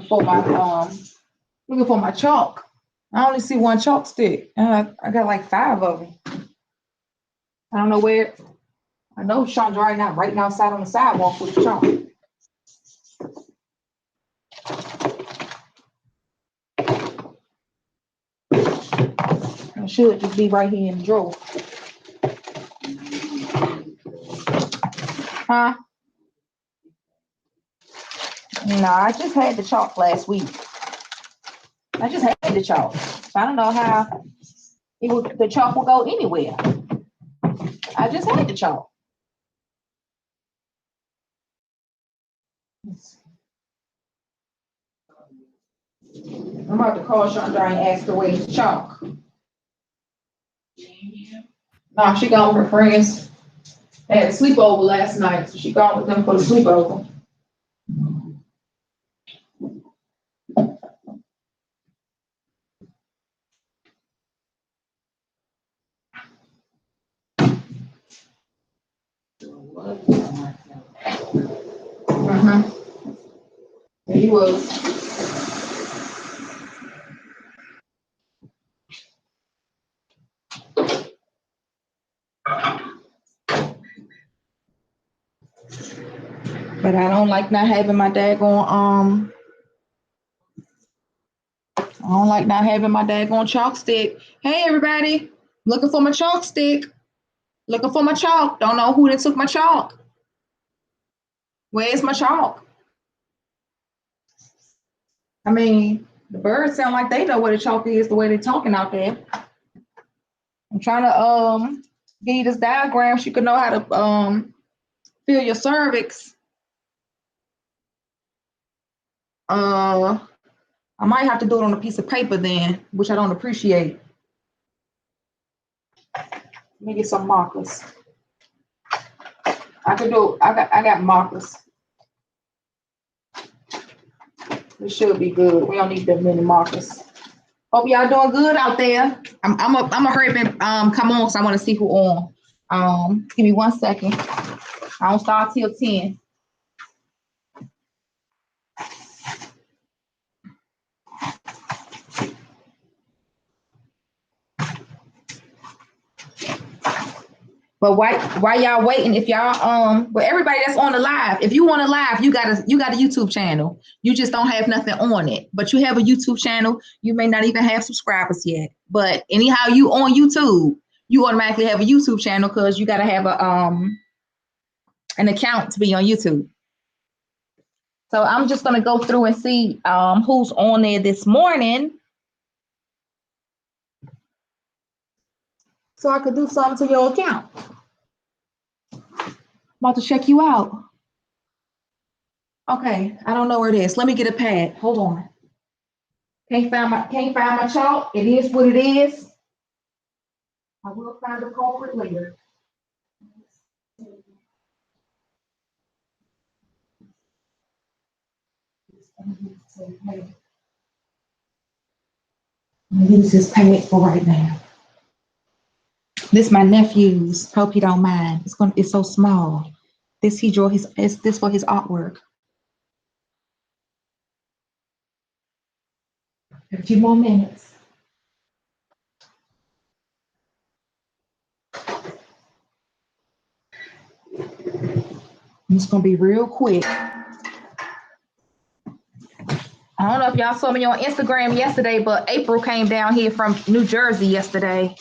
for my looking for my chalk. I only see one chalk stick, and I got like 5 of them. I don't know where. I know Sean's right outside on the sidewalk with the chalk. It should just be right here in the drawer. Huh? No, I just had the chalk last week. I just had the chalk. So I don't know how the chalk will go anywhere. I just had the chalk. I'm about to call Chandra and ask her where's the chalk. No, she gone with her friends. They had a sleepover last night, so she gone with them for the sleepover. He was. But I don't like not having my daggone I don't like not having my daggone chalk stick. Hey everybody, looking for my chalk stick. Looking for my chalk. Don't know who that took my chalk. Where's my chalk? I mean, the birds sound like they know where the chalk is the way they're talking out there. I'm trying to give you this diagram so you can know how to feel your cervix. I might have to do it on a piece of paper then, which I don't appreciate. Let me get some markers. I got markers. It should be good. We don't need that many markers. Hope y'all doing good out there. I'm a hurry up and come on, so I want to see who on. Give me 1 second. I don't start till 10. But why y'all waiting? If y'all but everybody that's on the live, if you want to live, you got a YouTube channel. You just don't have nothing on it. But you have a YouTube channel. You may not even have subscribers yet. But anyhow, you on YouTube, you automatically have a YouTube channel because you gotta have a an account to be on YouTube. So I'm just gonna go through and see who's on there this morning. So I could do something to your account. About to check you out. Okay, I don't know where it is. Let me get a pad. Hold on. Can't find my chalk. It is what it is. I will find the culprit later. Use this pad for right now. This my nephew's. Hope he don't mind. It's so small. This he drew this for his artwork. A few more minutes. It's gonna be real quick. I don't know if y'all saw me on Instagram yesterday, but April came down here from New Jersey yesterday.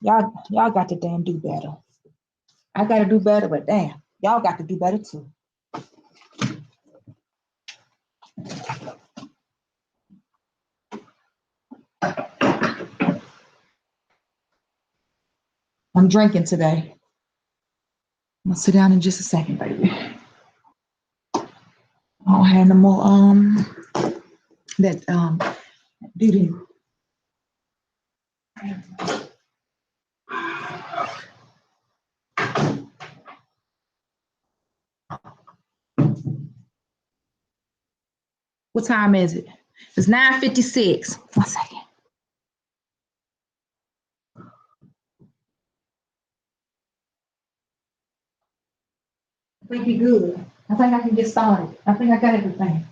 Y'all got to damn do better. I got to do better, but damn, y'all got to do better too. I'm drinking today. I'm gonna sit down in just a second, baby. I don't have no more doo-doo. What time is it? It's 9:56. 1 second. I think we good. I think I can get started. I think I got everything.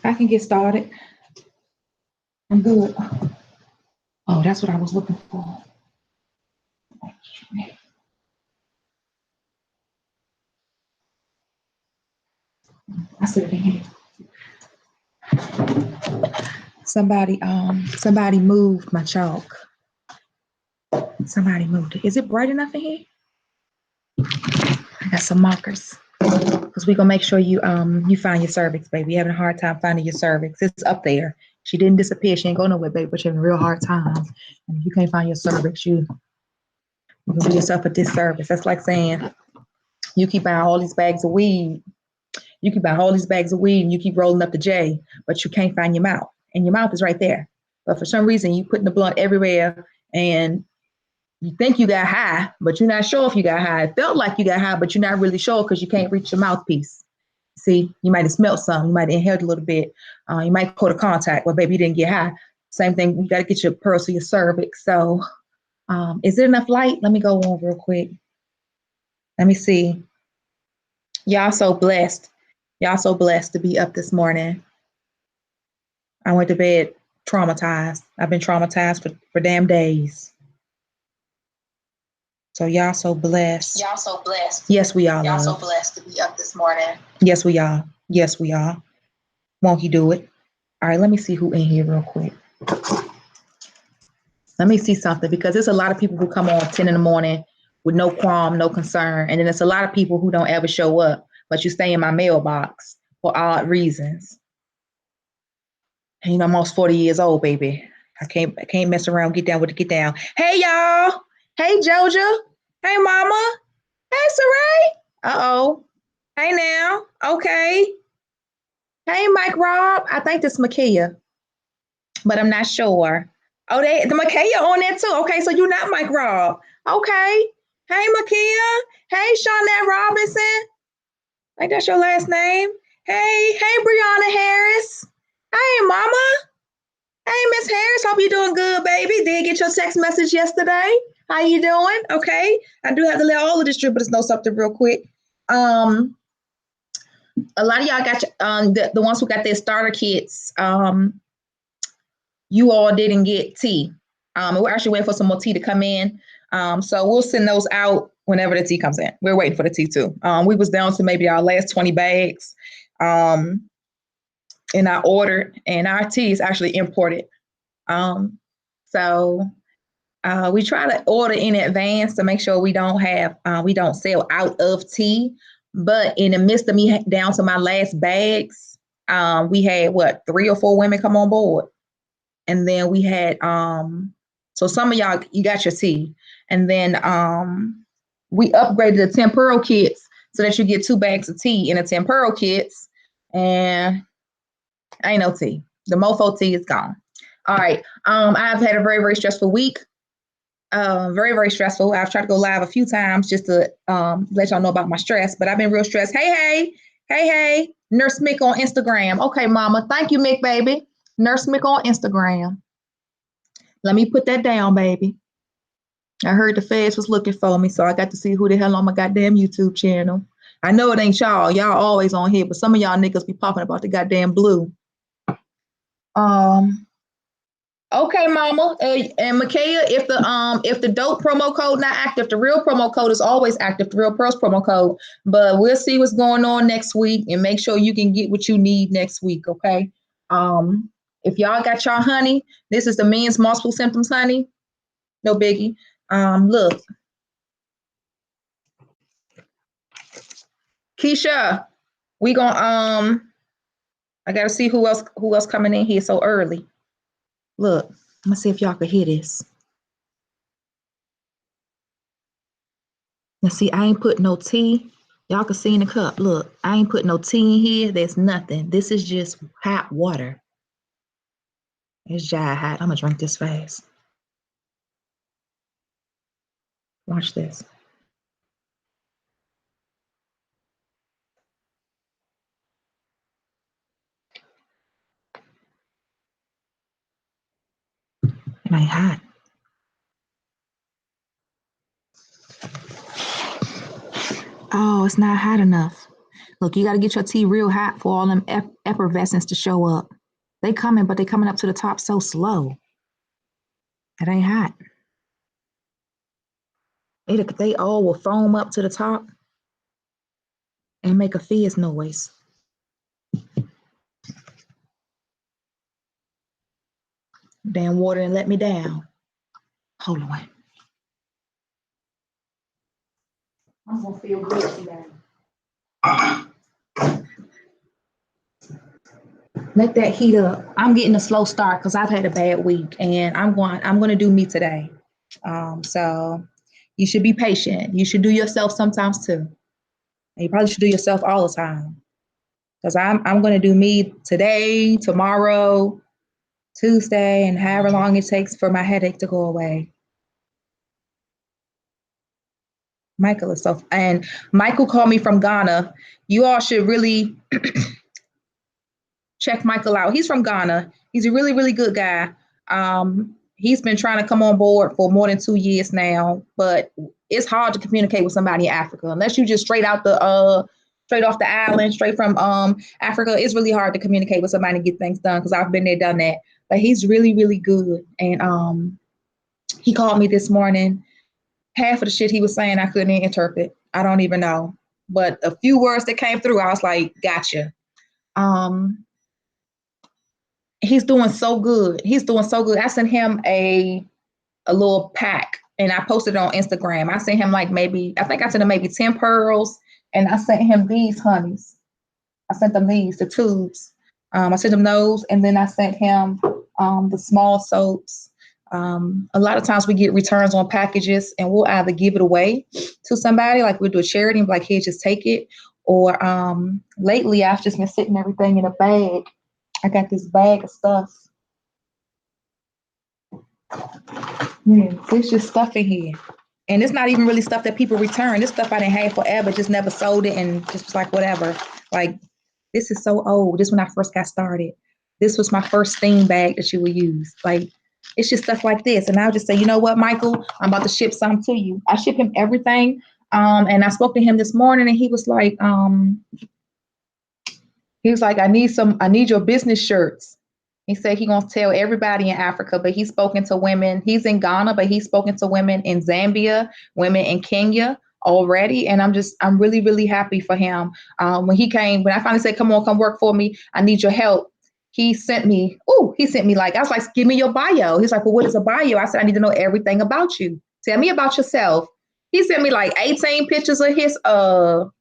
I can get started. I'm good. Oh, that's what I was looking for. I said it in here. Somebody moved my chalk. Somebody moved it. Is it bright enough in here? I got some markers. Because we're gonna make sure you find your cervix, baby. You're having a hard time finding your cervix. It's up there. She didn't disappear. She ain't go nowhere, baby, but you're having a real hard time. And if you can't find your cervix, you're gonna do yourself a disservice. That's like saying you keep buying all these bags of weed. You keep buying all these bags of weed and you keep rolling up the J, but you can't find your mouth. And your mouth is right there. But for some reason, you putting the blunt everywhere and you think you got high, but you're not sure if you got high. It felt like you got high, but you're not really sure because you can't reach your mouthpiece. See, you might have smelled something. You might have inhaled a little bit. You might put a contact, but baby, you didn't get high. Same thing. You got to get your pearls to your cervix. So, is there enough light? Let me go on real quick. Let me see. Y'all so blessed. Y'all so blessed to be up this morning. I went to bed traumatized. I've been traumatized for damn days. So y'all so blessed. Y'all so blessed. Yes, we are. Y'all so blessed to be up this morning. Yes, we are. Yes, we are. Won't he do it? All right, let me see who in here real quick. Let me see something because there's a lot of people who come on 10 in the morning with no qualm, no concern. And then there's a lot of people who don't ever show up, but you stay in my mailbox for odd reasons. And you know, I'm almost 40 years old, baby. I can't mess around, get down with the get down. Hey, y'all. Hey, Joja. Hey, Mama. Hey, Saray. Uh-oh. Hey, now. Okay. Hey, Mike Rob. I think this is Makia, but I'm not sure. Oh, the Makia on there too. Okay, so you're not Mike Rob. Okay. Hey, Makia. Hey, Shawnette Robinson. I think that's your last name. Hey, Brianna Harris. Hey, Mama. Hey, Miss Harris. Hope you're doing good, baby. Did get your text message yesterday. How you doing? Okay. I do have to let all the distributors know something real quick. A lot of y'all got the ones who got their starter kits. You all didn't get tea. We're actually waiting for some more tea to come in. So we'll send those out whenever the tea comes in. We're waiting for the tea too. We was down to maybe our last 20 bags in our order, and our tea is actually imported. So we try to order in advance to make sure we don't sell out of tea. But in the midst of me down to my last bags, we had 3 or 4 women come on board. And then we had so some of y'all, you got your tea. And then we upgraded the Tempuro kits so that you get 2 bags of tea in the Tempuro kits. And ain't no tea. The mofo tea is gone. All right. I've had a very, very stressful week. Very, very stressful. I've tried to go live a few times just to let y'all know about my stress, but I've been real stressed. Hey, Nurse Mick on Instagram. Okay, Mama. Thank you, Mick, baby. Nurse Mick on Instagram. Let me put that down, baby. I heard the feds was looking for me, so I got to see who the hell on my goddamn YouTube channel. I know it ain't y'all. Y'all always on here, but some of y'all niggas be popping about the goddamn blue. Okay, Mama. And Micaiah, if the dope promo code not active, the real promo code is always active, the Real Pearls promo code. But we'll see what's going on next week and make sure you can get what you need next week, okay? If y'all got y'all honey, this is the men's multiple symptoms honey. No biggie. Look. Keisha, we gonna I gotta see who else coming in here so early. Look, I'm gonna see if y'all can hear this. Now see, I ain't put no tea. Y'all can see in the cup. Look, I ain't put no tea in here. There's nothing. This is just hot water. It's dry hot. I'm gonna drink this fast. Watch this. It ain't hot. Oh, it's not hot enough. Look, you got to get your tea real hot for all them effervescence to show up. They coming, but they coming up to the top so slow. It ain't hot. They all will foam up to the top and make a fizz noise. Damn water and let me down. Hold on. I'm gonna feel good today. Let that heat up. I'm getting a slow start because I've had a bad week, and I'm going to do me today. So you should be patient. You should do yourself sometimes too. And you probably should do yourself all the time. Because I'm going to do me today, tomorrow, Tuesday, and however long it takes for my headache to go away. Michael is so, and Michael called me from Ghana. You all should really check Michael out. He's from Ghana. He's a really, really good guy. He's been trying to come on board for more than 2 years now, but it's hard to communicate with somebody in Africa unless you just straight off the island, straight from Africa. It's really hard to communicate with somebody and get things done because I've been there, done that. But he's really, really good. And he called me this morning. Half of the shit he was saying I couldn't interpret. I don't even know. But a few words that came through, I was like, gotcha. He's doing so good. He's doing so good. I sent him a little pack and I posted it on Instagram. I sent him I sent him maybe 10 pearls and I sent him these honeys. I sent them the tubes. I sent him those and then I sent him the small soaps. A lot of times we get returns on packages and we'll either give it away to somebody, like we'll do a charity and be like, here, just take it. Or lately I've just been sitting everything in a bag. I got this bag of stuff. Yeah, there's just stuff in here. And it's not even really stuff that people return. This stuff I didn't have forever, just never sold it and just was like, whatever. Like, this is so old. This when I first got started. This was my first steam bag that you would use. Like, it's just stuff like this. And I'll just say, you know what, Michael, I'm about to ship some to you. I ship him everything. And I spoke to him this morning and he was like, I need your business shirts. He said he gonna tell everybody in Africa, but he's spoken to women. He's in Ghana, but he's spoken to women in Zambia, women in Kenya already. And I'm really, really happy for him. When I finally said, come work for me. I need your help. He sent me I was like, give me your bio. He's like, well, what is a bio? I said, I need to know everything about you. Tell me about yourself. He sent me like 18 pictures of his, all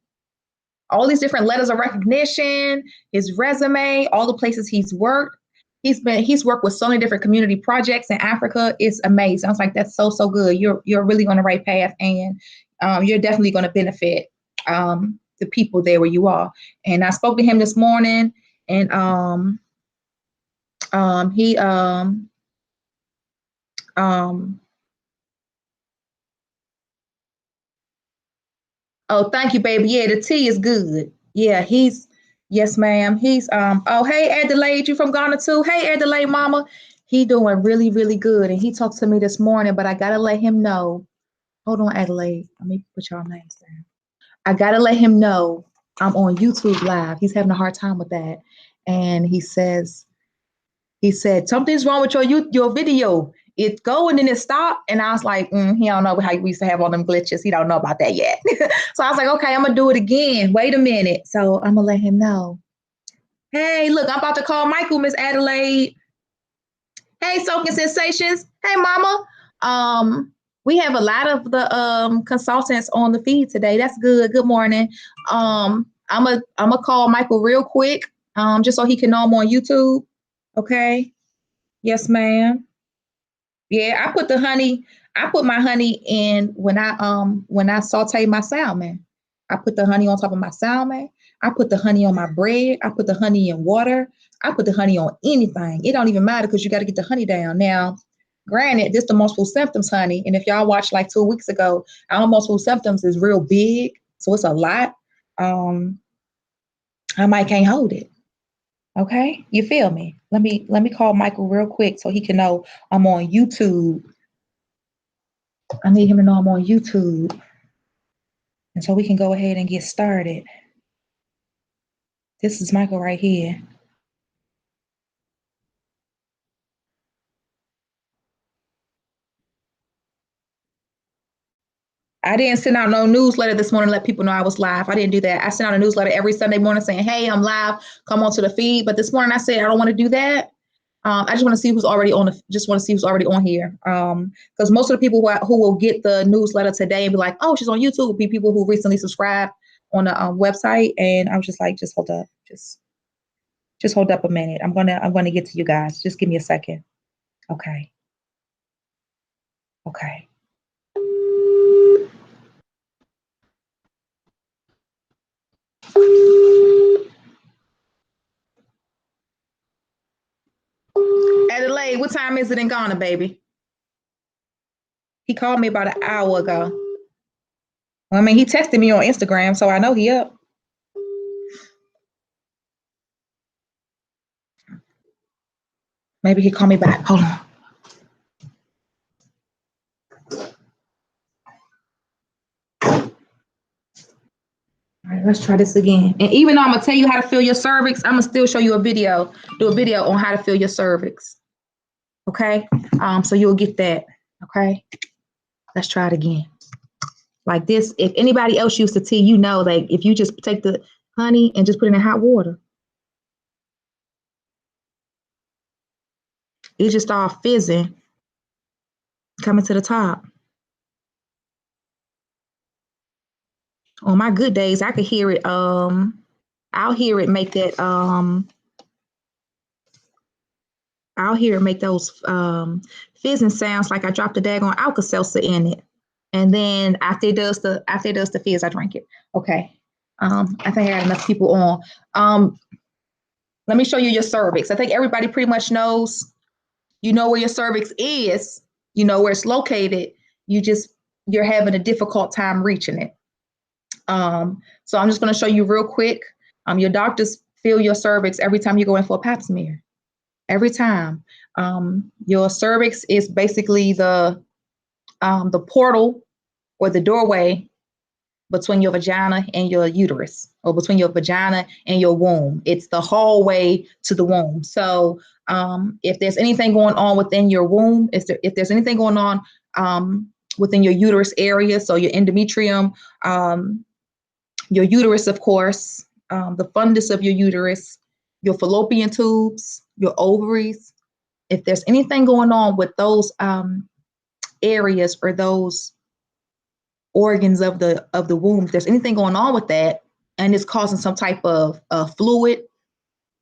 these different letters of recognition, his resume, all the places he's worked. He's worked with so many different community projects in Africa. It's amazing. I was like, that's so good. You're really on the right path, and you're definitely going to benefit the people there where you are. And I spoke to him this morning, and he oh, thank you, baby. Yeah, the tea is good. Yeah, yes, ma'am. He's oh, hey, Adelaide, you from Ghana too? Hey, Adelaide, mama. He doing really, really good. And he talked to me this morning, but I gotta let him know. Hold on, Adelaide. Let me put y'all names down. I gotta let him know I'm on YouTube Live. He's having a hard time with that. And he said, something's wrong with your video. It's going and it stopped. And I was like, he don't know how we used to have all them glitches. He don't know about that yet. So I was like, okay, I'm going to do it again. Wait a minute. So I'm going to let him know. Hey, look, I'm about to call Michael, Miss Adelaide. Hey, Soaking Sensations. Hey, mama. We have a lot of the consultants on the feed today. That's good. Good morning. I'm gonna call Michael real quick, just so he can know I'm on YouTube. Okay. Yes, ma'am. Yeah, I put my honey in when I saute my salmon. I put the honey on top of my salmon. I put the honey on my bread. I put the honey in water. I put the honey on anything. It don't even matter because you got to get the honey down. Now, granted, this the multiple symptoms honey. And if y'all watched like 2 weeks ago, our multiple symptoms is real big. So it's a lot. I might can't hold it. Okay, you feel me? Let me call Michael real quick so he can know I'm on YouTube. I need him to know I'm on YouTube. And so we can go ahead and get started. This is Michael right here. I didn't send out no newsletter this morning to let people know I was live. I didn't do that. I sent out a newsletter every Sunday morning saying, hey, I'm live. Come on to the feed. But this morning I said, I don't want to do that. I just want to see who's already on here. Because most of the people who will get the newsletter today and be like, oh, she's on YouTube, will be people who recently subscribed on the website. And I was just like, just hold up. Just hold up a minute. I'm gonna get to you guys. Just give me a second. Okay. Okay. Adelaide, what time is it in Ghana, baby? He called me about an hour ago. I mean, he texted me on Instagram, so I know he up. Maybe he called me back. Hold on. All right, let's try this again. And even though I'm gonna tell you how to feel your cervix, I'm gonna still show you a video. Do a video on how to feel your cervix. Okay. So you'll get that. Okay. Let's try it again. Like this. If anybody else used to tea, you know, like if you just take the honey and just put it in hot water, it just start fizzing, coming to the top. On my good days, I could hear it. I'll hear it make that. I'll hear it make those fizzing sounds like I dropped a daggone Alka-Seltzer in it. And then after it does the fizz, I drink it. Okay. I think I got enough people on. Let me show you your cervix. I think everybody pretty much knows. You know where your cervix is. You know where it's located. You're having a difficult time reaching it. So I'm just going to show you real quick. Your doctors feel your cervix every time you go in for a pap smear. Every time. Your cervix is basically the portal or the doorway between your vagina and your uterus, or between your vagina and your womb. It's the hallway to the womb. So if there's anything going on within your womb, if there's anything going on within your uterus area, so your endometrium, your uterus, of course, the fundus of your uterus, your fallopian tubes, your ovaries, if there's anything going on with those areas or those organs of the womb, if there's anything going on with that and it's causing some type of fluid,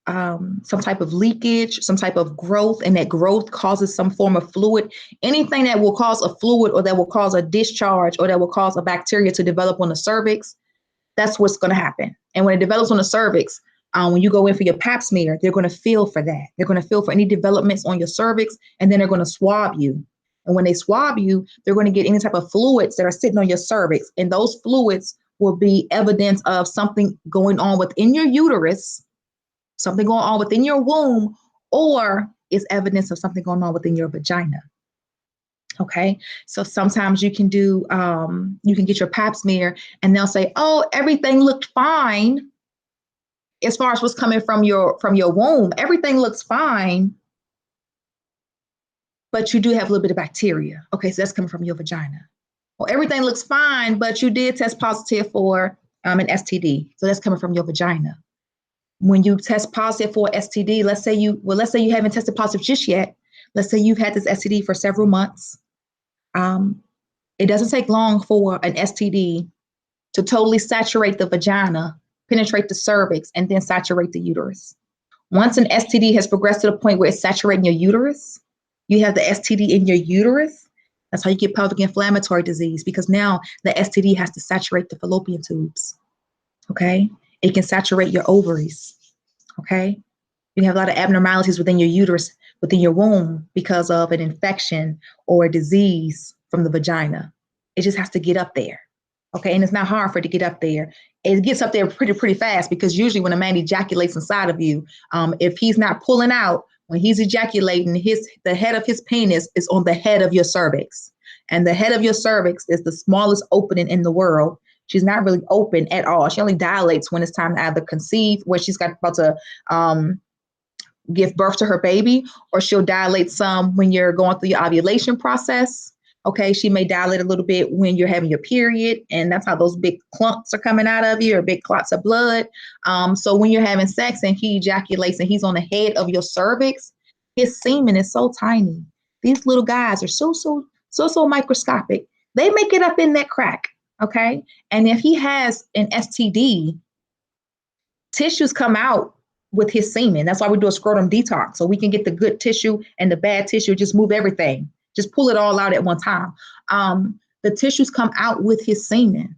some type of leakage, some type of growth, and that growth causes some form of fluid, anything that will cause a fluid or that will cause a discharge or that will cause a bacteria to develop on the cervix, that's what's going to happen. And when it develops on the cervix, when you go in for your pap smear, they're going to feel for that. They're going to feel for any developments on your cervix, and then they're going to swab you. And when they swab you, they're going to get any type of fluids that are sitting on your cervix. And those fluids will be evidence of something going on within your uterus, something going on within your womb, or is evidence of something going on within your vagina. Okay, so sometimes you can get your pap smear and they'll say, oh, everything looked fine as far as what's coming from your womb. Everything looks fine, but you do have a little bit of bacteria. Okay, so that's coming from your vagina. Well, everything looks fine, but you did test positive for an STD. So that's coming from your vagina. When you test positive for STD, let's say you haven't tested positive just yet. Let's say you've had this STD for several months. It doesn't take long for an STD to totally saturate the vagina, penetrate the cervix, and then saturate the uterus. Once an STD has progressed to the point where it's saturating your uterus, you have the STD in your uterus. That's how you get pelvic inflammatory disease, because now the STD has to saturate the fallopian tubes. Okay? It can saturate your ovaries. Okay? You have a lot of abnormalities within your uterus, within your womb, because of an infection or a disease from the vagina. It just has to get up there. Okay, and it's not hard for it to get up there. It gets up there pretty fast, because usually when a man ejaculates inside of you, if he's not pulling out, when he's ejaculating, the head of his penis is on the head of your cervix. And the head of your cervix is the smallest opening in the world. She's not really open at all. She only dilates when it's time to either conceive, where she's about to give birth to her baby, or she'll dilate some when you're going through your ovulation process. Okay, she may dilate a little bit when you're having your period, and that's how those big clumps are coming out of you, or big clots of blood. So when you're having sex and he ejaculates and he's on the head of your cervix, his semen is so tiny. These little guys are so microscopic. They make it up in that crack. Okay, and if he has an STD, tissues come out with his semen. That's why we do a scrotum detox, so we can get the good tissue and the bad tissue, just move everything, just pull it all out at one time. The tissues come out with his semen.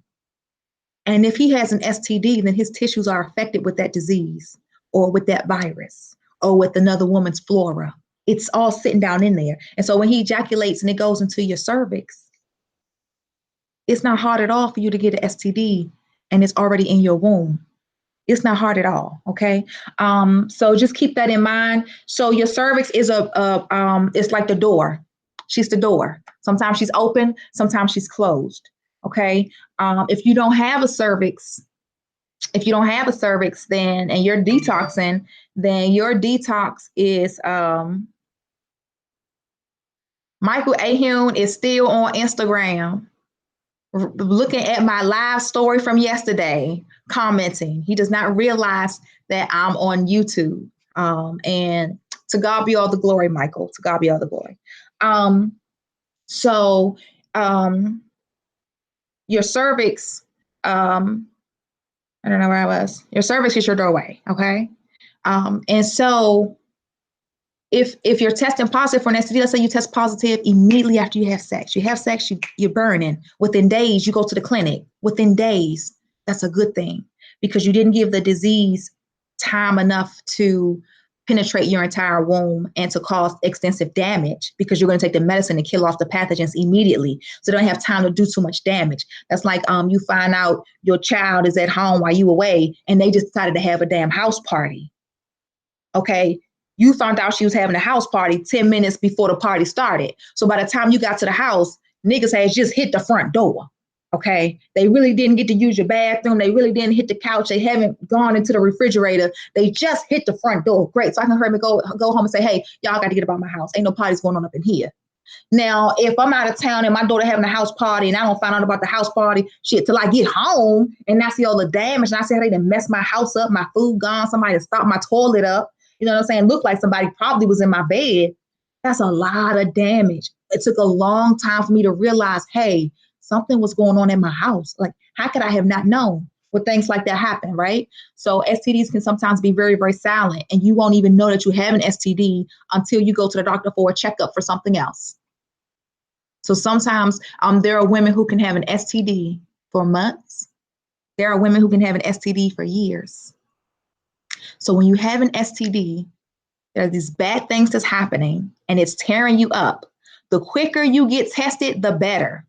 And if he has an STD, then his tissues are affected with that disease or with that virus or with another woman's flora. It's all sitting down in there. And so when he ejaculates and it goes into your cervix, it's not hard at all for you to get an STD, and it's already in your womb. It's not hard at all. Okay. So just keep that in mind. So your cervix is it's like the door. She's the door. Sometimes she's open, sometimes she's closed. Okay. If you don't have a cervix, then, and you're detoxing, then your detox is, Michael Ahune is still on Instagram, looking at my live story from yesterday, commenting. He does not realize that I'm on YouTube. And to God be all the glory, Michael. To God be all the glory. So your cervix, I don't know where I was. Your cervix is your doorway, okay? And so if you're testing positive for an STD, let's say you test positive immediately after you have sex. You have sex, you're burning. Within days, you go to the clinic. Within days, that's a good thing, because you didn't give the disease time enough to penetrate your entire womb and to cause extensive damage, because you're going to take the medicine and kill off the pathogens immediately. So they don't have time to do too much damage. That's like you find out your child is at home while you away and they just decided to have a damn house party. Okay. You found out she was having a house party 10 minutes before the party started. So by the time you got to the house, niggas had just hit the front door. Okay. They really didn't get to use your bathroom. They really didn't hit the couch. They haven't gone into the refrigerator. They just hit the front door. Great. So I can hurry and go home and say, hey, y'all got to get about my house. Ain't no parties going on up in here. Now, if I'm out of town and my daughter having a house party and I don't find out about the house party shit till I get home, and I see all the damage, and I see how they done messed my house up, my food gone, somebody stopped my toilet up, you know what I'm saying? Looked like somebody probably was in my bed. That's a lot of damage. It took a long time for me to realize, hey, something was going on in my house. Like, how could I have not known when things like that happen, right? So STDs can sometimes be very, very silent, and you won't even know that you have an STD until you go to the doctor for a checkup for something else. So sometimes there are women who can have an STD for months. There are women who can have an STD for years. So when you have an STD, there are these bad things that's happening and it's tearing you up. The quicker you get tested, the better.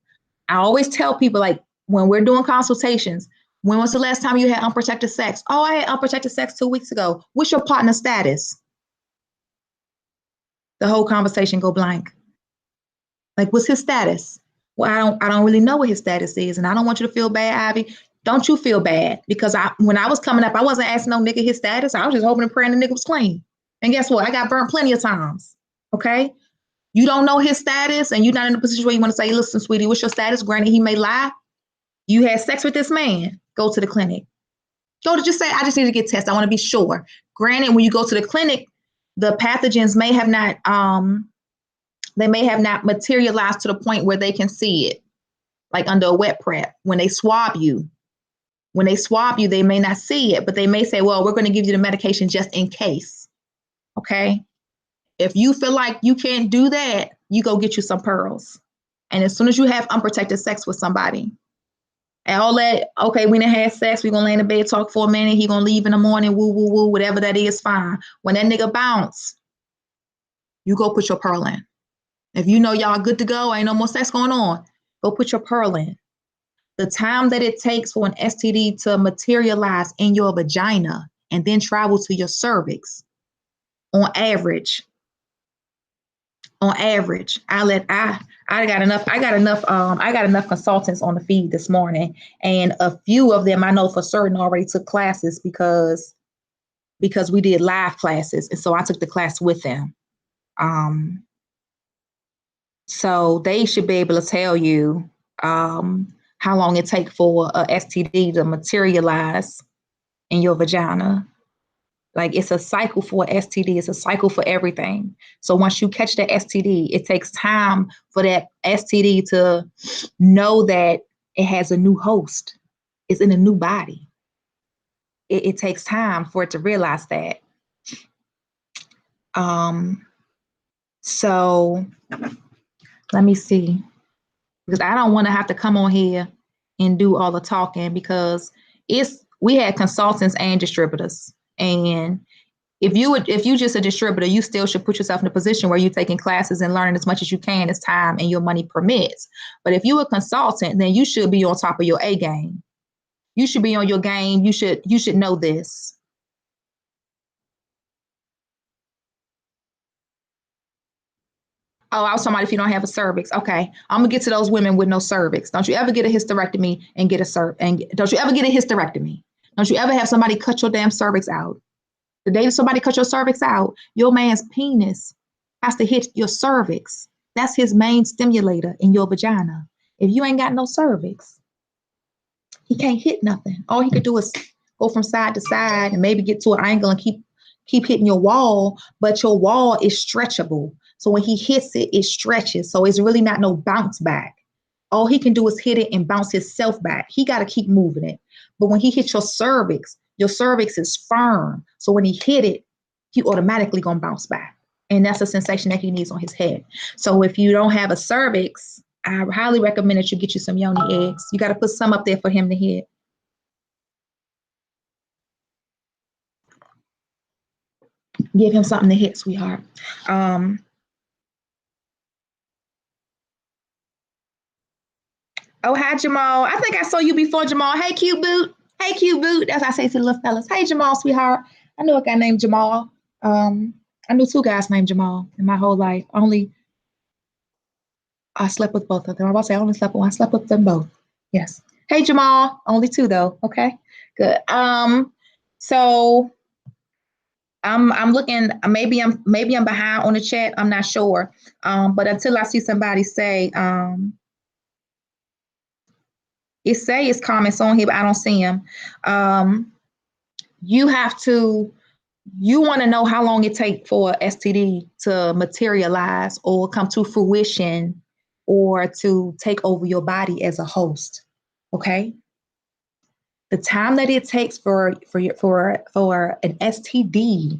I always tell people, like, when we're doing consultations, when was the last time you had unprotected sex? Oh, I had unprotected sex 2 weeks ago. What's your partner's status? The whole conversation go blank. Like, what's his status? Well, I don't really know what his status is, and I don't want you to feel bad, Ivy. Don't you feel bad? Because when I was coming up, I wasn't asking no nigga his status. I was just hoping and praying the nigga was clean. And guess what? I got burnt plenty of times. Okay? You don't know his status, and you're not in a position where you want to say, listen, sweetie, what's your status? Granted, he may lie. You had sex with this man. Go to the clinic. Go to just say, I just need to get tested. I want to be sure. Granted, when you go to the clinic, the pathogens may have not materialized to the point where they can see it, like under a wet prep. When they swab you, they may not see it, but they may say, well, we're going to give you the medication just in case. Okay. If you feel like you can't do that, you go get you some pearls. And as soon as you have unprotected sex with somebody, and all that, okay, we done had sex, we're going to lay in the bed, talk for a minute, he going to leave in the morning, woo, woo, woo, whatever that is, fine. When that nigga bounce, you go put your pearl in. If you know y'all good to go, ain't no more sex going on, go put your pearl in. The time that it takes for an STD to materialize in your vagina and then travel to your cervix, on average, on average. I got enough consultants on the feed this morning, and a few of them I know for certain already took classes because we did live classes, and so I took the class with them. Um, so they should be able to tell you how long it takes for a STD to materialize in your vagina. Like it's a cycle for STD, it's a cycle for everything. So once you catch the STD, it takes time for that STD to know that it has a new host, it's in a new body. It takes time for it to realize that. Um, so let me see, because I don't want to have to come on here and do all the talking because we had consultants and distributors, and if you just a distributor, you still should put yourself in a position where you're taking classes and learning as much as you can as time and your money permits. But if you're a consultant, then you should be on top of your A game. You should be on your game. You should know this. Oh, I was talking about if you don't have a cervix. Okay, I'm gonna get to those women with no cervix. Don't you ever get a hysterectomy and get a and don't you ever get a hysterectomy? Don't you ever have somebody cut your damn cervix out? The day that somebody cut your cervix out, your man's penis has to hit your cervix. That's his main stimulator in your vagina. If you ain't got no cervix, he can't hit nothing. All he could do is go from side to side and maybe get to an angle and keep hitting your wall, but your wall is stretchable. So when he hits it, it stretches. So it's really not no bounce back. All he can do is hit it and bounce himself back. He got to keep moving it. But when he hits your cervix is firm. So when he hit it, he automatically gonna bounce back. And that's the sensation that he needs on his head. So if you don't have a cervix, I highly recommend that you get you some Yoni eggs. You got to put some up there for him to hit. Give him something to hit, sweetheart. Um, oh, hi, Jamal. I think I saw you before, Jamal. Hey, cute boot. Hey, cute boot. That's what I say to the little fellas. Hey, Jamal, sweetheart. I knew a guy named Jamal. I knew two guys named Jamal in my whole life. Only I slept with both of them. I'm about to say I only slept with one. I slept with them both. Yes. Hey, Jamal. Only two though. Okay. Good. So I'm looking. Maybe I'm behind on the chat. I'm not sure. But until I see somebody say it say it's comments on here, but I don't see them. Um, you have to. You want to know how long it take for STD to materialize or come to fruition or to take over your body as a host. Okay, the time that it takes for an STD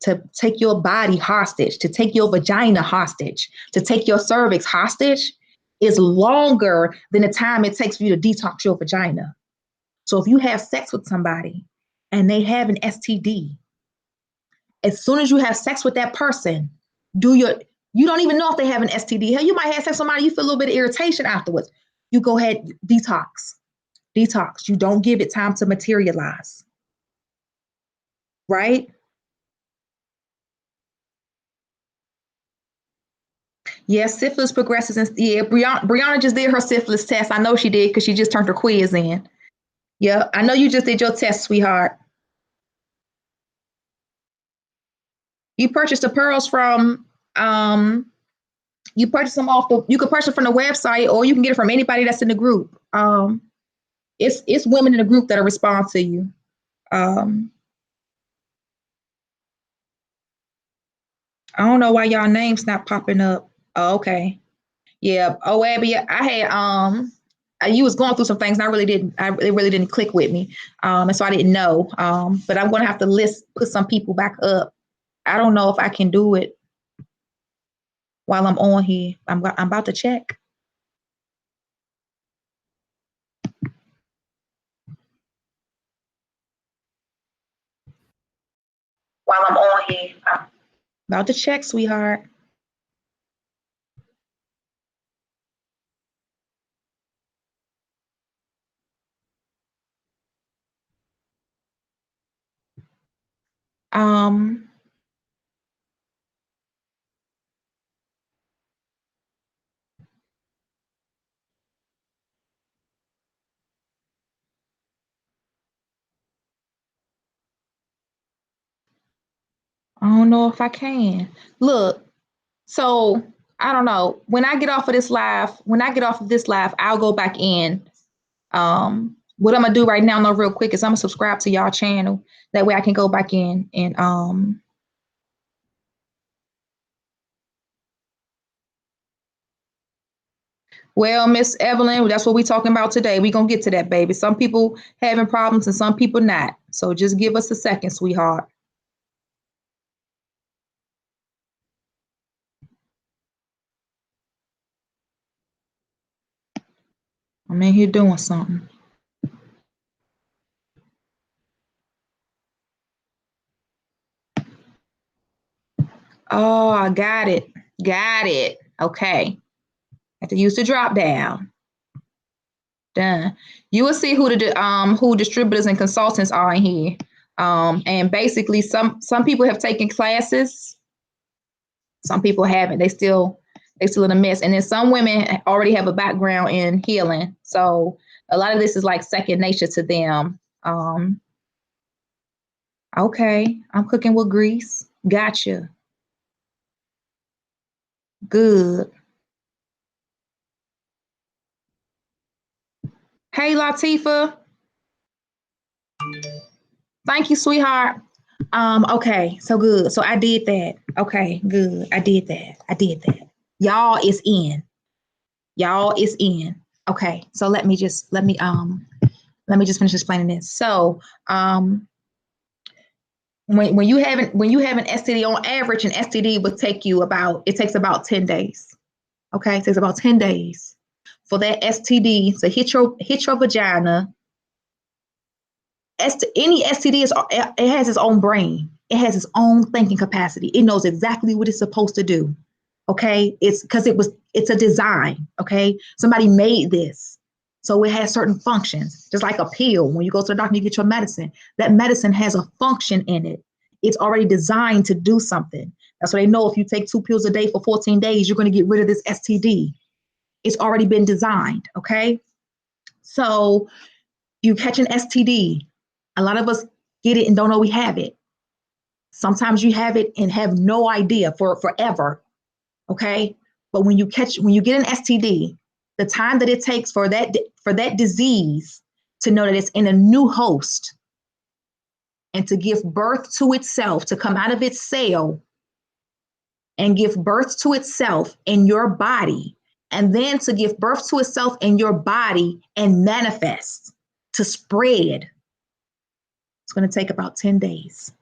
to take your body hostage, to take your vagina hostage, to take your cervix hostage is longer than the time it takes for you to detox your vagina. So if you have sex with somebody and they have an STD, as soon as you have sex with that person, do your you don't even know if they have an STD. Hell, you might have sex with somebody, you feel a little bit of irritation afterwards. You go ahead, detox. Detox. You don't give it time to materialize. Right? Yes, syphilis progresses. And yeah, Brianna just did her syphilis test. I know she did because she just turned her quiz in. Yeah, I know you just did your test, sweetheart. You purchased the pearls from you purchase them off the you can purchase from the website or you can get it from anybody that's in the group. It's women in the group that'll respond to you. Um, I don't know why y'all names not popping up. Oh, okay. Yeah. Oh, Abby, I had you was going through some things and it really didn't click with me. And so I didn't know. But I'm gonna have to put some people back up. I don't know if I can do it while I'm on here. I'm about to check. While I'm on here. I'm about to check, sweetheart. Um, I don't know if I can. Look, so I don't know. When I get off of this live, I'll go back in. What I'm gonna do right now, no, real quick, is I'm gonna subscribe to y'all channel. That way I can go back in and well, Miss Evelyn, that's what we're talking about today. We're gonna get to that, baby. Some people having problems and some people not. So just give us a second, sweetheart. I'm in here doing something. Oh, I got it. Got it. Okay. Have to use the drop down. Done. You will see who distributors and consultants are in here. And basically some people have taken classes, some people haven't. They still in a mess. And then some women already have a background in healing. So a lot of this is like second nature to them. Okay, I'm cooking with grease. Gotcha. Good. Hey Latifa. Thank you, sweetheart. Okay, so good. So I did that. Okay, good. I did that. Y'all is in. Y'all is in. Okay, so let me just finish explaining this. So when you have an STD, on average, an STD would take you takes about 10 days. Okay, it takes about 10 days for that STD to hit your vagina. Any STD it has its own brain. It has its own thinking capacity. It knows exactly what it's supposed to do. Okay, it's a design. Okay, somebody made this, so it has certain functions. Just like a pill, when you go to the doctor, you get your medicine. That medicine has a function in it. It's already designed to do something. That's why they know if you take 2 pills a day for 14 days, you're going to get rid of this STD. It's already been designed. Okay, so you catch an STD. A lot of us get it and don't know we have it. Sometimes you have it and have no idea for forever. Okay. But when you get an STD, the time that it takes for that disease to know that it's in a new host and to give birth to itself, to come out of its cell and give birth to itself in your body, and then to give birth to itself in your body and manifest, to spread, it's going to take about 10 days.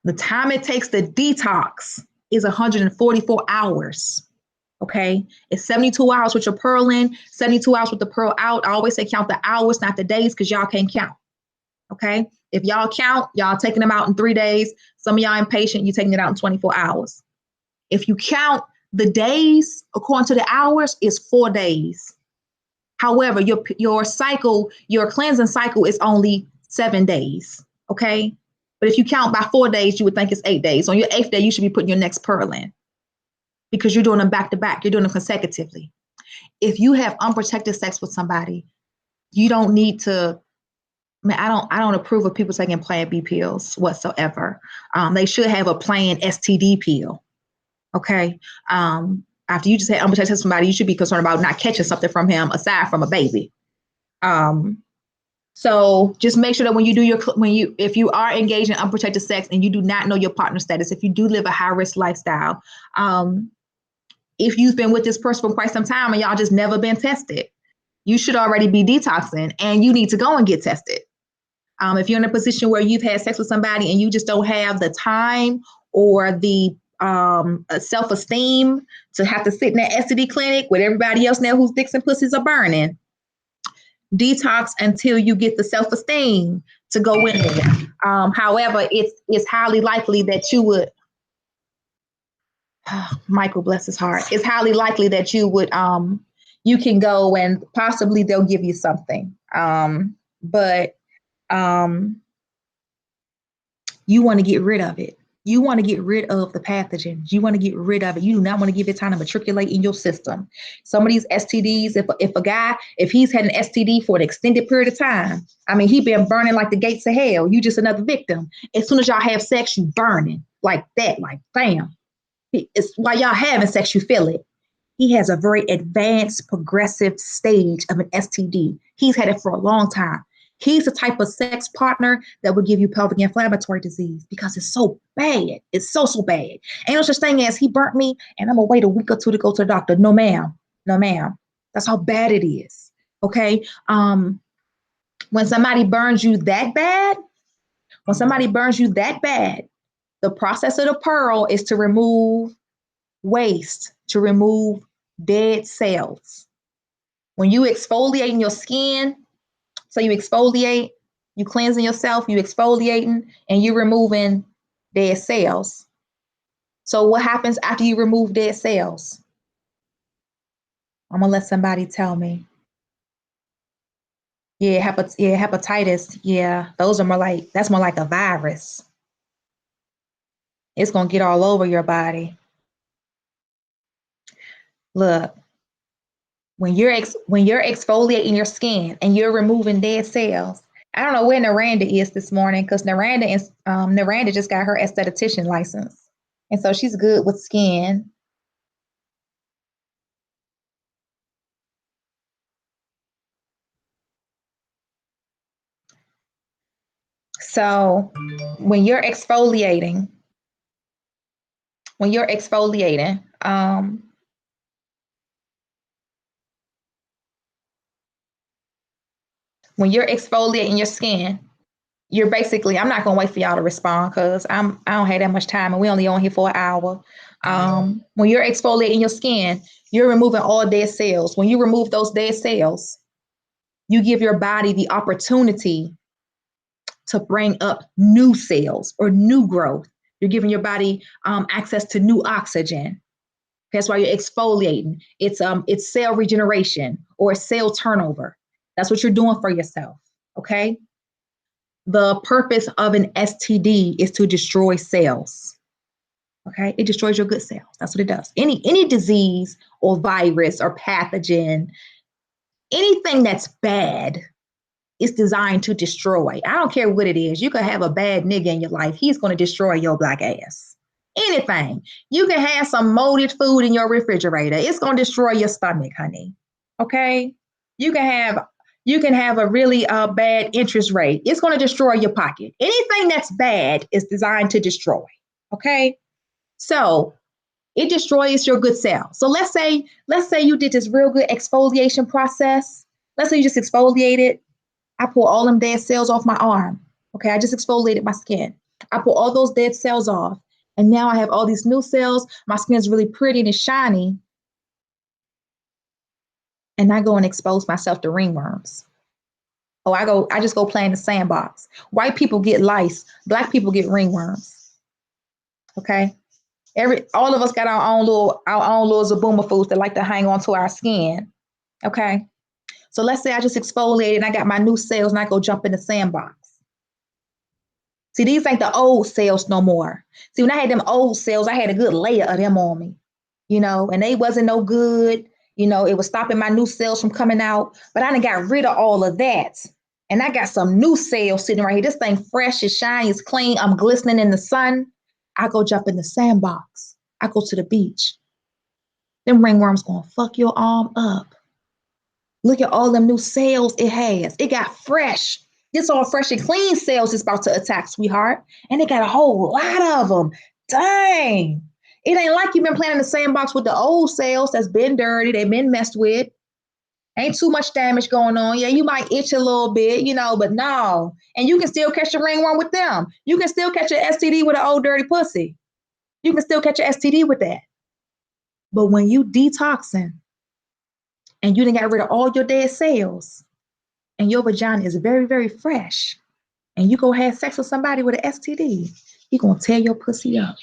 The time it takes to detox is 144 hours. Okay, it's 72 hours with your pearl in, 72 hours with the pearl out. I always say count the hours, not the days, because y'all can't count. Okay, if y'all count, y'all taking them out in 3 days. Some of y'all impatient, you taking it out in 24 hours. If you count the days according to the hours, it's 4 days. However, your cycle, your cleansing cycle is only 7 days. Okay, but if you count by 4 days, you would think it's 8 days. On your 8th day, you should be putting your next pearl in, because you're doing them back to back. You're doing them consecutively. If you have unprotected sex with somebody, you don't need to. I don't approve of people taking Plan B pills whatsoever. They should have a Plan STD pill. Okay. After you just had unprotected sex with somebody, you should be concerned about not catching something from him aside from a baby. So just make sure that if you are engaged in unprotected sex and you do not know your partner status, if you do live a high risk lifestyle, if you've been with this person for quite some time and y'all just never been tested, you should already be detoxing and you need to go and get tested. If you're in a position where you've had sex with somebody and you just don't have the time or the self-esteem to have to sit in that STD clinic with everybody else now whose dicks and pussies are burning, detox until you get the self-esteem to go in there. However, it's highly likely that you would, Michael bless his heart, it's highly likely that you can go and possibly they'll give you something. But you want to get rid of it. You want to get rid of the pathogens. You want to get rid of it. You do not want to give it time to matriculate in your system. Some of these STDs, if a guy, if he's had an STD for an extended period of time, I mean, he been burning like the gates of hell. You just another victim. As soon as y'all have sex, you burning like that, like bam. It's while y'all having sex, you feel it. He has a very advanced, progressive stage of an STD. He's had it for a long time. He's the type of sex partner that will give you pelvic inflammatory disease because it's so bad. It's so bad. Ain't no such thing as he burnt me and I'm gonna wait a week or two to go to the doctor. No, ma'am. No, ma'am. That's how bad it is. Okay. When somebody burns you that bad, the process of the pearl is to remove waste, to remove dead cells. When you exfoliating your skin, so you exfoliate, you cleansing yourself, you exfoliating, and you removing dead cells. So what happens after you remove dead cells? I'm gonna let somebody tell me. Yeah, hepatitis. Yeah, that's more like a virus. It's gonna get all over your body. Look, when you're exfoliating your skin and you're removing dead cells. I don't know where Naranda is this morning because Naranda just got her esthetician license, and so she's good with skin. So when you're exfoliating, when you're exfoliating, when you're exfoliating your skin, you're basically, I'm not gonna wait for y'all to respond because I don't have that much time and we only on here for an hour. When you're exfoliating your skin, you're removing all dead cells. When you remove those dead cells, you give your body the opportunity to bring up new cells or new growth. You're giving your body access to new oxygen. That's why you're exfoliating. It's cell regeneration or cell turnover. That's what you're doing for yourself. Okay. The purpose of an STD is to destroy cells. Okay, it destroys your good cells. That's what it does. Any disease or virus or pathogen, anything that's bad is designed to destroy. I don't care what it is. You could have a bad nigga in your life. He's going to destroy your black ass. Anything. You can have some molded food in your refrigerator. It's going to destroy your stomach, honey. Okay? You can have a really bad interest rate. It's going to destroy your pocket. Anything that's bad is designed to destroy. Okay? So it destroys your good cells. So let's say you did this real good exfoliation process. Let's say you just exfoliated. I pull all them dead cells off my arm. Okay, I just exfoliated my skin. I pull all those dead cells off. And now I have all these new cells. My skin's really pretty and it's shiny. And I go and expose myself to ringworms. Oh, I just go play in the sandbox. White people get lice. Black people get ringworms. Okay. All of us got our own little Zaboomer foods that like to hang on to our skin. Okay. So let's say I just exfoliated and I got my new cells and I go jump in the sandbox. See, these ain't the old cells no more. See, when I had them old cells, I had a good layer of them on me, and they wasn't no good. It was stopping my new cells from coming out, but I done got rid of all of that. And I got some new cells sitting right here. This thing fresh, it's shiny, it's clean. I'm glistening in the sun. I go jump in the sandbox. I go to the beach. Them ringworms gonna fuck your arm up. Look at all them new cells it has. It got fresh. This all fresh and clean cells is about to attack, sweetheart. And it got a whole lot of them. Dang. It ain't like you've been playing in the sandbox with the old cells that's been dirty, they've been messed with. Ain't too much damage going on. Yeah, you might itch a little bit, but no. And you can still catch a ringworm with them. You can still catch an STD with an old dirty pussy. You can still catch an STD with that. But when you detoxing and you done got rid of all your dead cells and your vagina is very, very fresh and you go have sex with somebody with an STD, he gonna tear your pussy up.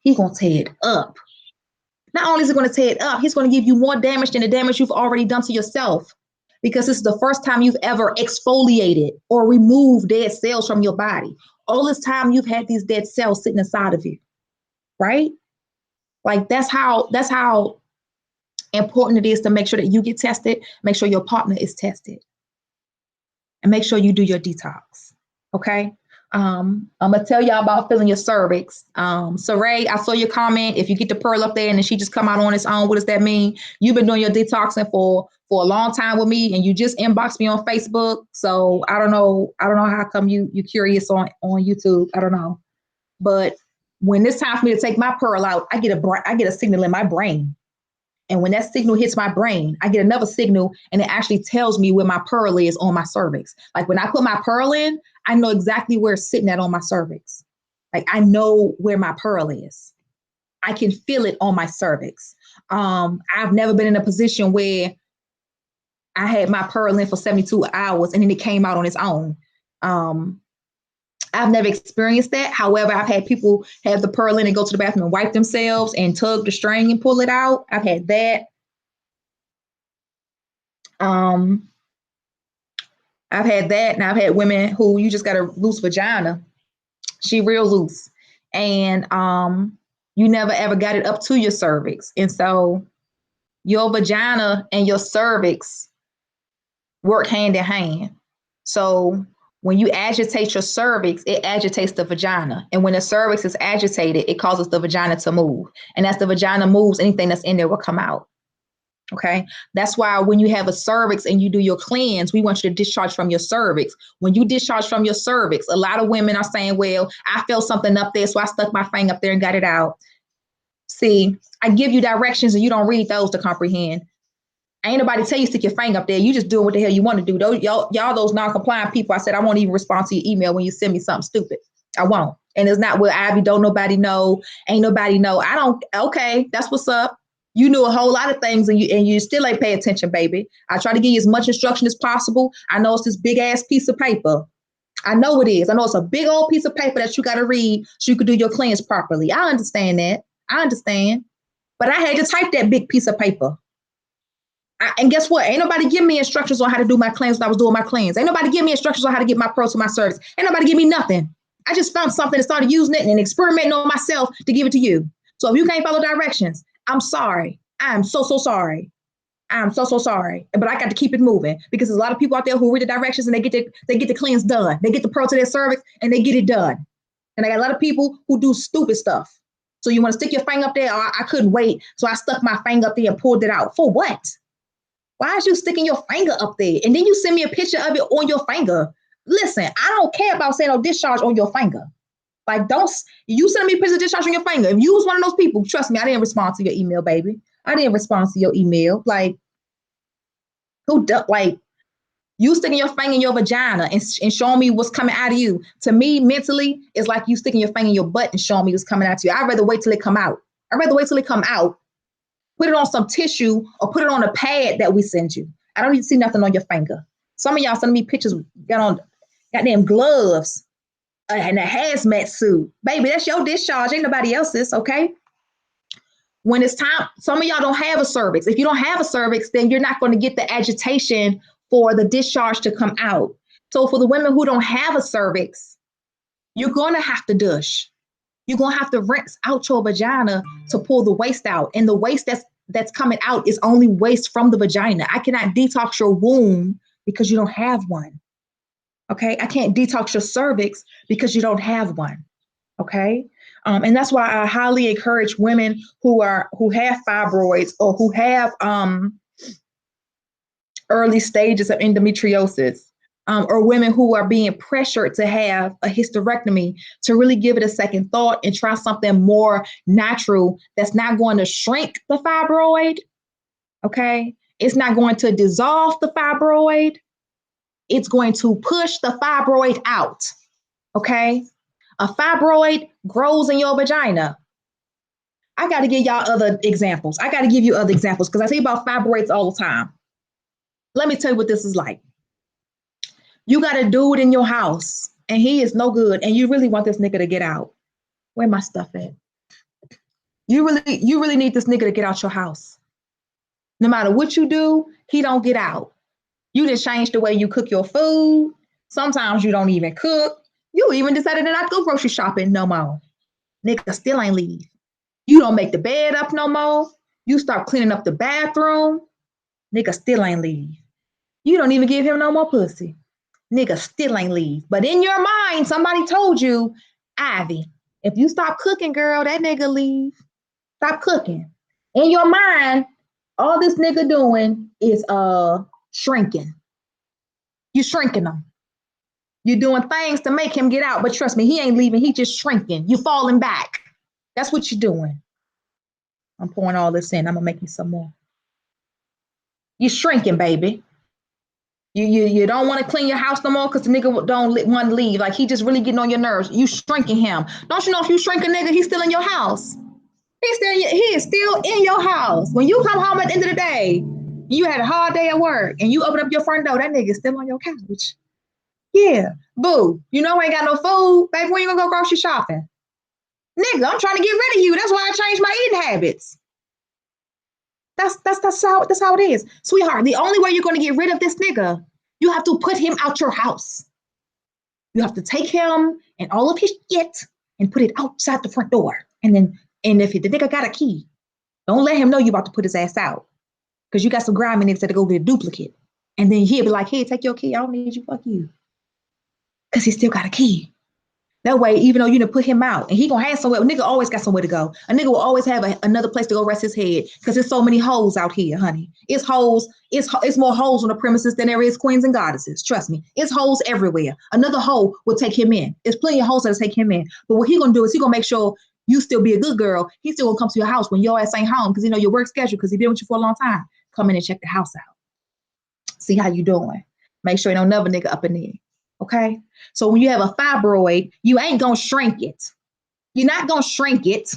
He gonna tear it up. Not only is he gonna tear it up, he's gonna give you more damage than the damage you've already done to yourself because this is the first time you've ever exfoliated or removed dead cells from your body. All this time you've had these dead cells sitting inside of you, right? Like that's how important it is to make sure that you get tested, make sure your partner is tested, and make sure you do your detox. Okay. I'm gonna tell y'all about feeling your cervix. Saray, I saw your comment. If you get the pearl up there and then she just come out on its own, what does that mean? You've been doing your detoxing for a long time with me, and you just inboxed me on Facebook. So I don't know how come you curious on YouTube. I don't know, but when it's time for me to take my pearl out, I get a signal in my brain. And when that signal hits my brain, I get another signal and it actually tells me where my pearl is on my cervix. Like when I put my pearl in, I know exactly where it's sitting at on my cervix. Like I know where my pearl is. I can feel it on my cervix. I've never been in a position where I had my pearl in for 72 hours and then it came out on its own. I've never experienced that. However, I've had people have the pearl in and go to the bathroom and wipe themselves and tug the string and pull it out. I've had that. I've had that, and I've had women who you just got a loose vagina. She real loose, and you never ever got it up to your cervix, and so your vagina and your cervix work hand in hand. So when you agitate your cervix, it agitates the vagina. And when the cervix is agitated, it causes the vagina to move. And as the vagina moves, anything that's in there will come out. Okay. That's why when you have a cervix and you do your cleanse, we want you to discharge from your cervix. When you discharge from your cervix, a lot of women are saying, well, I felt something up there, so I stuck my finger up there and got it out. See, I give you directions and you don't read those to comprehend. Ain't nobody tell you stick your finger up there. You just doing what the hell you want to do. Those y'all those non-compliant people, I said, I won't even respond to your email when you send me something stupid. I won't. And it's not, well, Ivy, don't nobody know. Ain't nobody know. I don't. Okay, that's what's up. You knew a whole lot of things and you still ain't pay attention, baby. I try to give you as much instruction as possible. I know it's this big ass piece of paper. I know it is. I know it's a big old piece of paper that you got to read so you could do your cleanse properly. I understand that. I understand. But I had to type that big piece of paper. And guess what? Ain't nobody give me instructions on how to do my cleanse when I was doing my cleanse. Ain't nobody give me instructions on how to get my pearls to my cervix. Ain't nobody give me nothing. I just found something and started using it and experimenting on myself to give it to you. So if you can't follow directions, I'm sorry. I'm so sorry. I'm so sorry. But I got to keep it moving because there's a lot of people out there who read the directions and they get the cleanse done. They get the pearl to their cervix and they get it done. And I got a lot of people who do stupid stuff. So you want to stick your finger up there? Oh, I couldn't wait. So I stuck my finger up there and pulled it out. For what? Why is you sticking your finger up there? And then you send me a picture of it on your finger. Listen, I don't care about saying no discharge on your finger. Like, don't you send me a picture of discharge on your finger. If you was one of those people, trust me, I didn't respond to your email, baby. I didn't respond to your email. Like, you sticking your finger in your vagina and showing me what's coming out of you. To me, mentally, it's like you sticking your finger in your butt and showing me what's coming out of you. I'd rather wait till it come out. I'd rather wait till it come out. Put it on some tissue or put it on a pad that we send you. I don't need to see nothing on your finger. Some of y'all sending me pictures, got on goddamn gloves and a hazmat suit. Baby, that's your discharge. Ain't nobody else's, okay? When it's time, some of y'all don't have a cervix. If you don't have a cervix, then you're not going to get the agitation for the discharge to come out. So for the women who don't have a cervix, you're going to have to douche. You're going to have to rinse out your vagina to pull the waste out. And the waste that's coming out is only waste from the vagina. I cannot detox your womb because you don't have one. Okay? I can't detox your cervix because you don't have one. Okay? And that's why I highly encourage women who have fibroids or who have early stages of endometriosis. Or women who are being pressured to have a hysterectomy to really give it a second thought and try something more natural that's not going to shrink the fibroid, okay? It's not going to dissolve the fibroid. It's going to push the fibroid out, okay? A fibroid grows in your vagina. I got to give y'all other examples. I got to give you other examples because I say about fibroids all the time. Let me tell you what this is like. You got a dude in your house and he is no good and you really want this nigga to get out. Where my stuff at? You really need this nigga to get out your house. No matter what you do, he don't get out. You just change the way you cook your food. Sometimes you don't even cook. You even decided to not go grocery shopping no more. Nigga still ain't leave. You don't make the bed up no more. You start cleaning up the bathroom. Nigga still ain't leave. You don't even give him no more pussy. Nigga still ain't leave. But in your mind, somebody told you, Ivy, if you stop cooking, girl, that nigga leave. Stop cooking. In your mind, all this nigga doing is shrinking. You shrinking him. You're doing things to make him get out, but trust me, he ain't leaving. He just shrinking. You falling back. That's what you're doing. I'm pouring all this in. I'm gonna make you some more. You're shrinking, baby. You don't want to clean your house no more because the nigga don't want to leave. Like he just really getting on your nerves. You shrinking him. Don't you know if you shrink a nigga, he's still in your house. He is still in your house. When you come home at the end of the day, you had a hard day at work and you open up your front door, that nigga is still on your couch. Yeah, boo. You know I ain't got no food, baby. When you gonna go grocery shopping? Nigga, I'm trying to get rid of you. That's why I changed my eating habits. That's how it is. Sweetheart, the only way you're gonna get rid of this nigga, you have to put him out your house. You have to take him and all of his shit and put it outside the front door. And if the nigga got a key, don't let him know you about to put his ass out. Because you got some grimy niggas that go get a duplicate. And then he'll be like, hey, take your key. I don't need you. Fuck you. Because he still got a key. That way, even though you done put him out, and he gonna have somewhere, a nigga always got somewhere to go. A nigga will always have another place to go rest his head because there's so many hoes out here, honey. It's hoes. It's more hoes on the premises than there is queens and goddesses. Trust me. It's hoes everywhere. Another hoe will take him in. There's plenty of hoes that'll take him in. But what he gonna do is he gonna make sure you still be a good girl. He still gonna come to your house when your ass ain't home because he know your work schedule because he been with you for a long time. Come in and check the house out. See how you doing. Make sure you don't never nigga up in there. Okay? So when you have a fibroid, you ain't gonna shrink it. You're not gonna shrink it.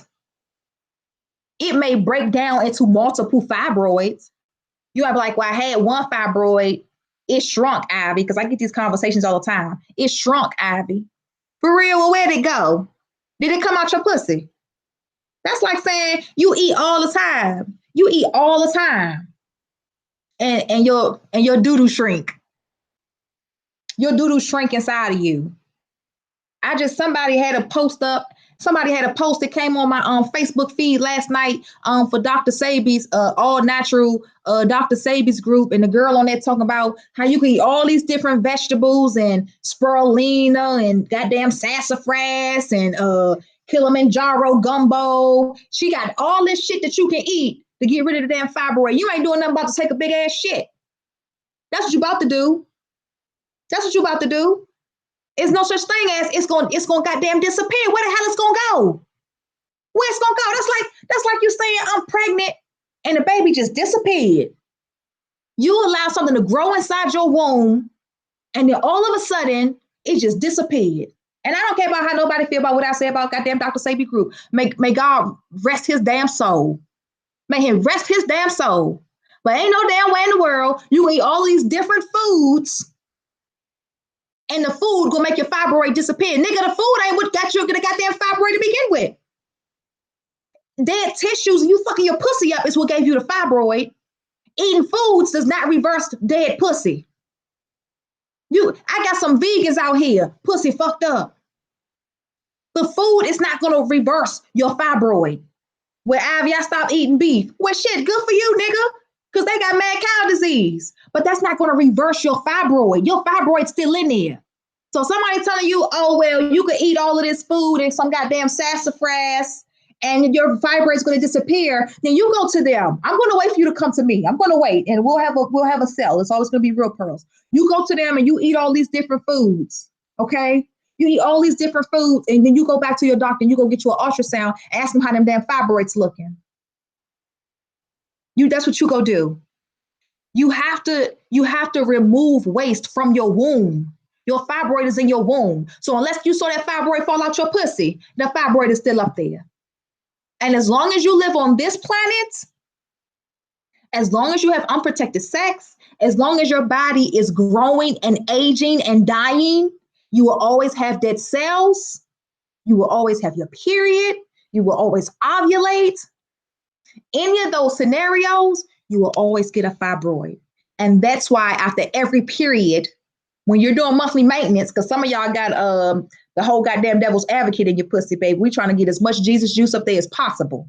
It may break down into multiple fibroids. You have like, well, I had one fibroid, it shrunk, Ivy, because I get these conversations all the time. It shrunk, Ivy. For real, well, where'd it go? Did it come out your pussy? That's like saying you eat all the time. You eat all the time. And your doo-doo shrink. Your doo-doo shrink inside of you. Somebody had a post that came on my Facebook feed last night for Dr. Sabi's all natural Dr. Sabi's group, and the girl on there talking about how you can eat all these different vegetables and spirulina and goddamn sassafras and Kilimanjaro gumbo. She got all this shit that you can eat to get rid of the damn fibroid. You ain't doing nothing about to take a big ass shit. That's what you about to do. That's what you about to do. It's no such thing as it's going goddamn disappear. Where the hell it's gonna go? Where it's gonna go? That's like you saying I'm pregnant and the baby just disappeared. You allow something to grow inside your womb, and then all of a sudden it just disappeared. And I don't care about how nobody feel about what I say about goddamn Dr. Sabi group. May God rest his damn soul. May him rest his damn soul. But ain't no damn way in the world you eat all these different foods and the food gonna make your fibroid disappear. Nigga, the food ain't what got you the goddamn fibroid to begin with. Dead tissues and you fucking your pussy up is what gave you the fibroid. Eating foods does not reverse dead pussy. I got some vegans out here, pussy fucked up. The food is not gonna reverse your fibroid. Where Ivy, I stopped eating beef. Well, shit, good for you, nigga, because they got mad cow disease. But that's not gonna reverse your fibroid. Your fibroid's still in there. So somebody telling you, oh, well, you could eat all of this food and some goddamn sassafras and your fibroid's going to disappear, then you go to them. I'm going to wait for you to come to me. I'm going to wait and we'll have a cell. It's always going to be real pearls. You go to them and you eat all these different foods, okay? You eat all these different foods and then you go back to your doctor and you go get you an ultrasound, ask them how them damn fibroids looking. That's what you go do. You have to remove waste from your womb. Your fibroid is in your womb. So unless you saw that fibroid fall out your pussy, the fibroid is still up there. And as long as you live on this planet, as long as you have unprotected sex, as long as your body is growing and aging and dying, you will always have dead cells. You will always have your period. You will always ovulate. Any of those scenarios, you will always get a fibroid. And that's why after every period, when you're doing monthly maintenance, because some of y'all got the whole goddamn devil's advocate in your pussy, baby. We trying to get as much Jesus juice up there as possible.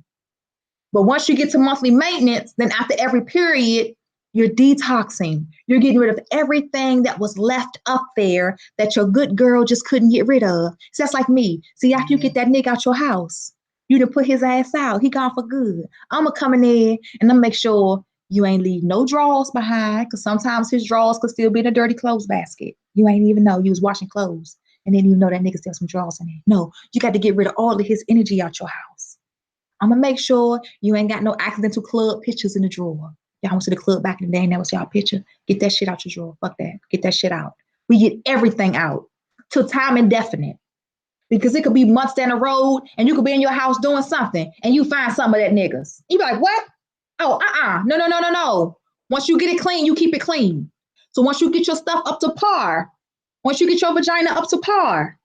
But once you get to monthly maintenance, then after every period, you're detoxing. You're getting rid of everything that was left up there that your good girl just couldn't get rid of. So that's like me. See, after you get that nigga out your house, you done put his ass out. He gone for good. I'm going to come in there and I'm going to make sure you ain't leave no drawers behind, because sometimes his drawers could still be in a dirty clothes basket. You ain't even know you was washing clothes and then you know that nigga still some drawers in there. No, you got to get rid of all of his energy out your house. I'm going to make sure you ain't got no accidental club pictures in the drawer. Y'all went to the club back in the day and that was y'all picture. Get that shit out your drawer. Fuck that. Get that shit out. We get everything out till time indefinite. Because it could be months down the road and you could be in your house doing something and you find some of that niggas. You be like, what? Oh, no. Once you get it clean, you keep it clean. So once you get your stuff up to par, once you get your vagina up to par,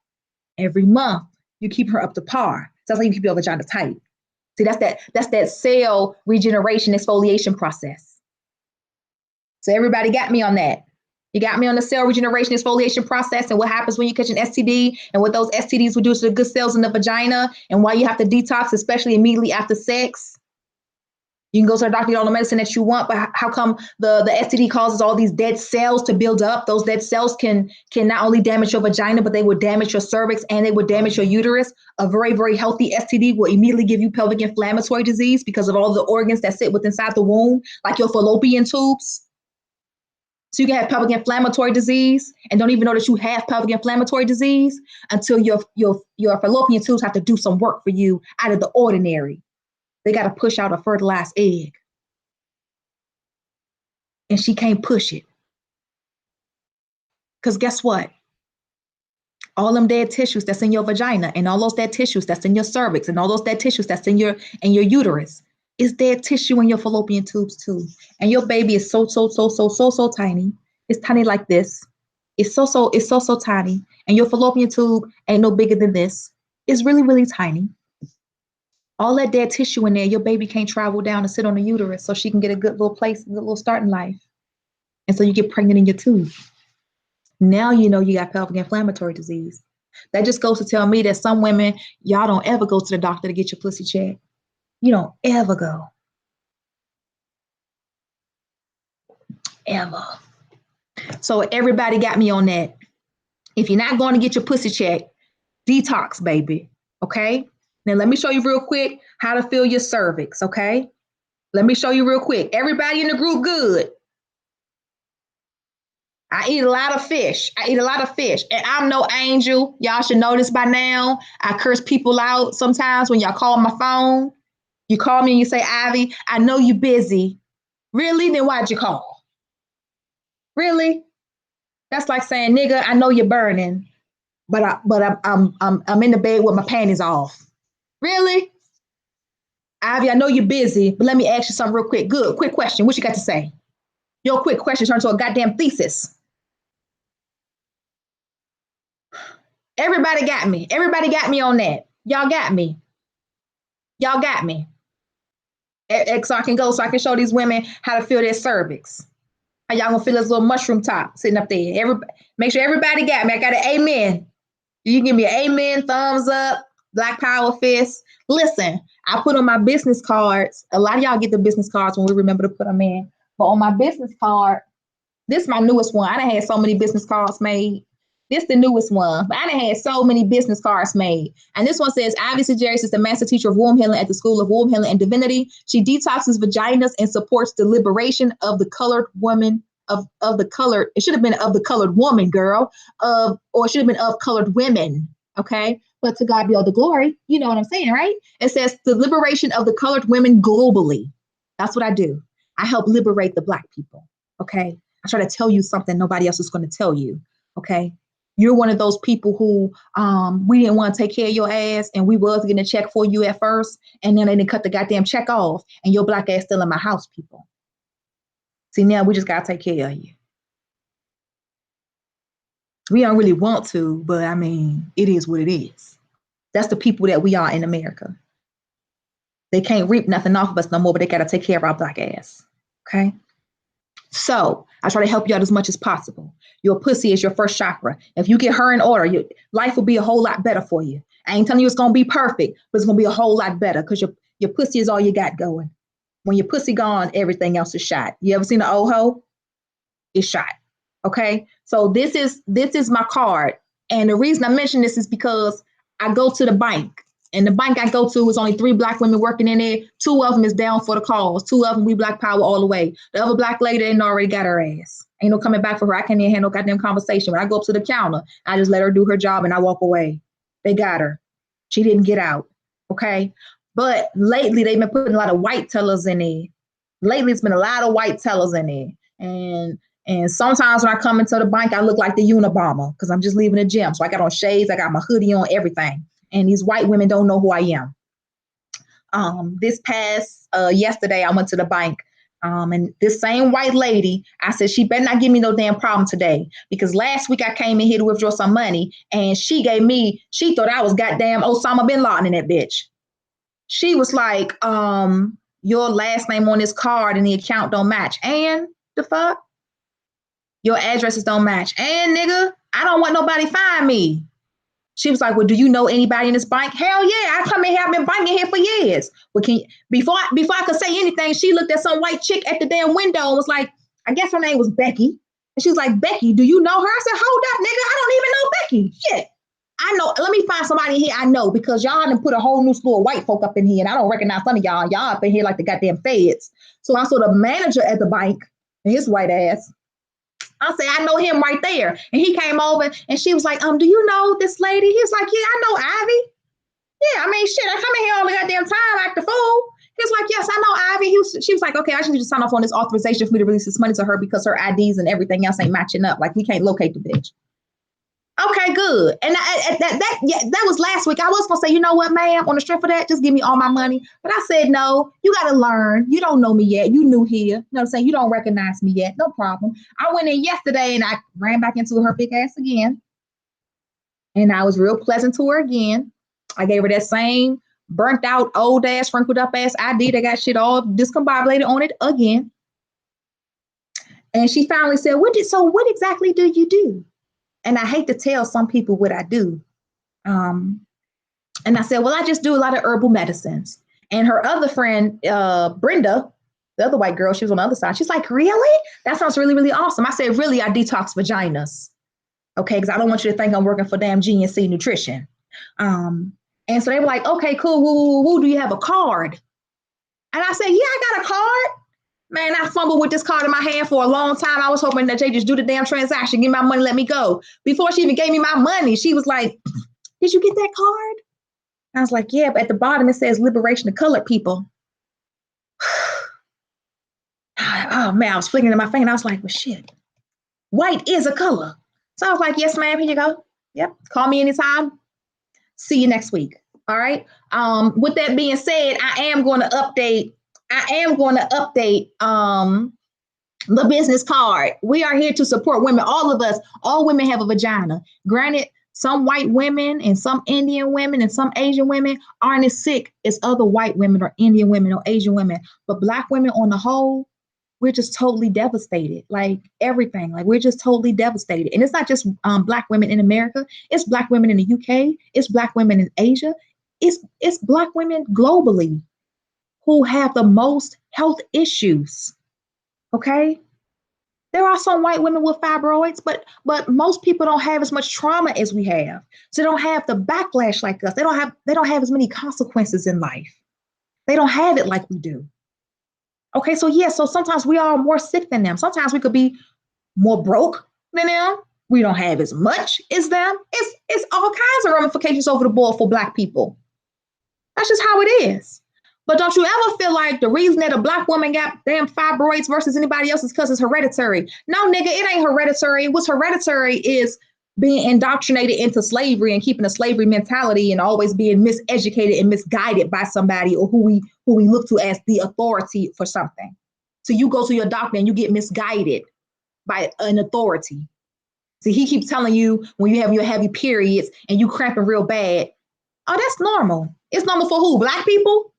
every month you keep her up to par. So that's how you keep your vagina tight. See, that's that cell regeneration exfoliation process. So everybody got me on that. You got me on the cell regeneration exfoliation process and what happens when you catch an STD and what those STDs will do to the good cells in the vagina and why you have to detox, especially immediately after sex. You can go to the doctor, get all the medicine that you want, but how come the STD causes all these dead cells to build up? Those dead cells can not only damage your vagina, but they would damage your cervix and they would damage your uterus. A very, very healthy STD will immediately give you pelvic inflammatory disease because of all the organs that sit inside the womb, like your fallopian tubes. So you can have pelvic inflammatory disease and don't even know that you have pelvic inflammatory disease until your fallopian tubes have to do some work for you out of the ordinary. They got to push out a fertilized egg. And she can't push it. Because guess what? All them dead tissues that's in your vagina and all those dead tissues that's in your cervix and all those dead tissues that's in your uterus is dead tissue in your fallopian tubes too. And your baby is so tiny. It's tiny like this. It's so tiny. And your fallopian tube ain't no bigger than this. It's really, really tiny. All that dead tissue in there, your baby can't travel down and sit on the uterus so she can get a good little place, a good little start in life. And so you get pregnant in your tube. Now you know you got pelvic inflammatory disease. That just goes to tell me that some women, y'all don't ever go to the doctor to get your pussy checked. You don't ever go. Ever. So everybody got me on that. If you're not going to get your pussy checked, detox, baby. Okay? Now let me show you real quick how to fill your cervix, okay? Let me show you real quick. Everybody in the group good. I eat a lot of fish. And I'm no angel. Y'all should know this by now. I curse people out sometimes when y'all call my phone. You call me and you say, Ivy, I know you're busy. Really? Then why'd you call? Really? That's like saying, nigga, I know you're burning, but I'm in the bed with my panties off. Really? Ivy, I know you're busy, but let me ask you something real quick. Good, quick question. What you got to say? Your quick question turned to a goddamn thesis. Everybody got me. Everybody got me on that. Y'all got me. Y'all got me. So I can show these women how to feel their cervix. How y'all gonna feel this little mushroom top sitting up there. Everybody, make sure everybody got me. I got an amen. You give me an amen, thumbs up, Black Power fist. Listen, I put on my business cards. A lot of y'all get the business cards when we remember to put them in. But on my business card, this is my newest one. I done had so many business cards made. This is the newest one, but I done had so many business cards made. And this one says, Ivy Sejeris is the master teacher of womb healing at the School of Womb Healing and Divinity. She detoxes vaginas and supports the liberation of the colored woman, of the colored, it should have been of the colored woman, girl, or it should have been of colored women, okay? But to God be all the glory, you know what I'm saying, right? It says the liberation of the colored women globally. That's what I do. I help liberate the Black people, okay? I try to tell you something nobody else is going to tell you, okay? You're one of those people who we didn't want to take care of your ass and we was getting a check for you at first and then they didn't cut the goddamn check off and your Black ass still in my house, people. See, now we just got to take care of you. We don't really want to, but I mean, it is what it is. That's the people that we are in America. They can't reap nothing off of us no more, but they got to take care of our Black ass, okay? So I try to help you out as much as possible. Your pussy is your first chakra. If you get her in order, your life will be a whole lot better for you. I ain't telling you it's gonna be perfect, but it's gonna be a whole lot better because your pussy is all you got going. When your pussy gone, everything else is shot. You ever seen an old hoe? It's shot. Okay. So this is my card. And the reason I mention this is because I go to the bank. And the bank I go to is only 3 Black women working in there. 2 of them is down for the cause. 2 of them, we Black power all the way. The other Black lady ain't already got her ass. Ain't no coming back for her. I can't even handle goddamn conversation. When I go up to the counter, I just let her do her job and I walk away. They got her. She didn't get out. Okay. But lately they've been putting a lot of white tellers in there. Lately it's been a lot of white tellers in there. And sometimes when I come into the bank, I look like the Unabomber because I'm just leaving the gym. So I got on shades, I got my hoodie on, everything. And these white women don't know who I am. This past yesterday, I went to the bank. And this same white lady, I said, she better not give me no damn problem today. Because last week I came in here to withdraw some money. And she thought I was goddamn Osama bin Laden in that bitch. She was like, your last name on this card and the account don't match. And the fuck? Your addresses don't match. And nigga, I don't want nobody find me. She was like, well, do you know anybody in this bank? Hell yeah, I come in here, I've been banking here for years. Well, before I could say anything, she looked at some white chick at the damn window and was like, I guess her name was Becky. And she was like, Becky, do you know her? I said, hold up, nigga, I don't even know Becky. Shit. I know, let me find somebody here I know because y'all done put a whole new slew of white folk up in here and I don't recognize some of y'all. Y'all up in here like the goddamn feds. So I saw the manager at the bank and his white ass. I said, I know him right there. And he came over and she was like, do you know this lady? He was like, yeah, I know Ivy. Yeah, I mean, shit, I come in here all the goddamn time, act the fool. He was like, yes, I know Ivy. She was like, okay, I just need to sign off on this authorization for me to release this money to her because her IDs and everything else ain't matching up. Like, we can't locate the bitch. Okay, good. And that was last week. I was going to say, you know what, ma'am, on the strength of that, just give me all my money. But I said, no, you got to learn. You don't know me yet. You new here. You know what I'm saying? You don't recognize me yet. No problem. I went in yesterday and I ran back into her big ass again. And I was real pleasant to her again. I gave her that same burnt out, old ass, wrinkled up ass ID that got shit all discombobulated on it again. And she finally said, what exactly do you do? And I hate to tell some people what I do. And I said, well, I just do a lot of herbal medicines. And her other friend, Brenda, the other white girl, she was on the other side. She's like, really? That sounds really, really awesome. I said, really, I detox vaginas. Okay, because I don't want you to think I'm working for damn GNC Nutrition. And so they were like, okay, cool. Woo, do you have a card? And I said, yeah, I got a card. Man, I fumbled with this card in my hand for a long time. I was hoping that they just do the damn transaction, give me my money, let me go. Before she even gave me my money, she was like, did you get that card? I was like, yeah, but at the bottom it says liberation of colored people. Oh man, I was flicking in my finger and I was like, well, shit, white is a color. So I was like, yes, ma'am, here you go. Yep, call me anytime. See you next week. All right. With that being said, I am going to update the business card. We are here to support women. All of us, all women have a vagina. Granted, some white women and some Indian women and some Asian women aren't as sick as other white women or Indian women or Asian women. But Black women on the whole, we're just totally devastated. Like everything, like we're just totally devastated. And it's not just Black women in America. It's Black women in the UK. It's Black women in Asia. It's Black women globally who have the most health issues. Okay. There are some white women with fibroids, but most people don't have as much trauma as we have. So they don't have the backlash like us. They don't have as many consequences in life. They don't have it like we do. Okay, so yeah, so sometimes we are more sick than them. Sometimes we could be more broke than them. We don't have as much as them. It's all kinds of ramifications over the board for Black people. That's just how it is. But don't you ever feel like the reason that a Black woman got damn fibroids versus anybody else is because it's hereditary. No, nigga, it ain't hereditary. What's hereditary is being indoctrinated into slavery and keeping a slavery mentality and always being miseducated and misguided by somebody or who we look to as the authority for something. So you go to your doctor and you get misguided by an authority. See, he keeps telling you when you have your heavy periods and you cramping real bad, oh, that's normal. It's normal for who? Black people?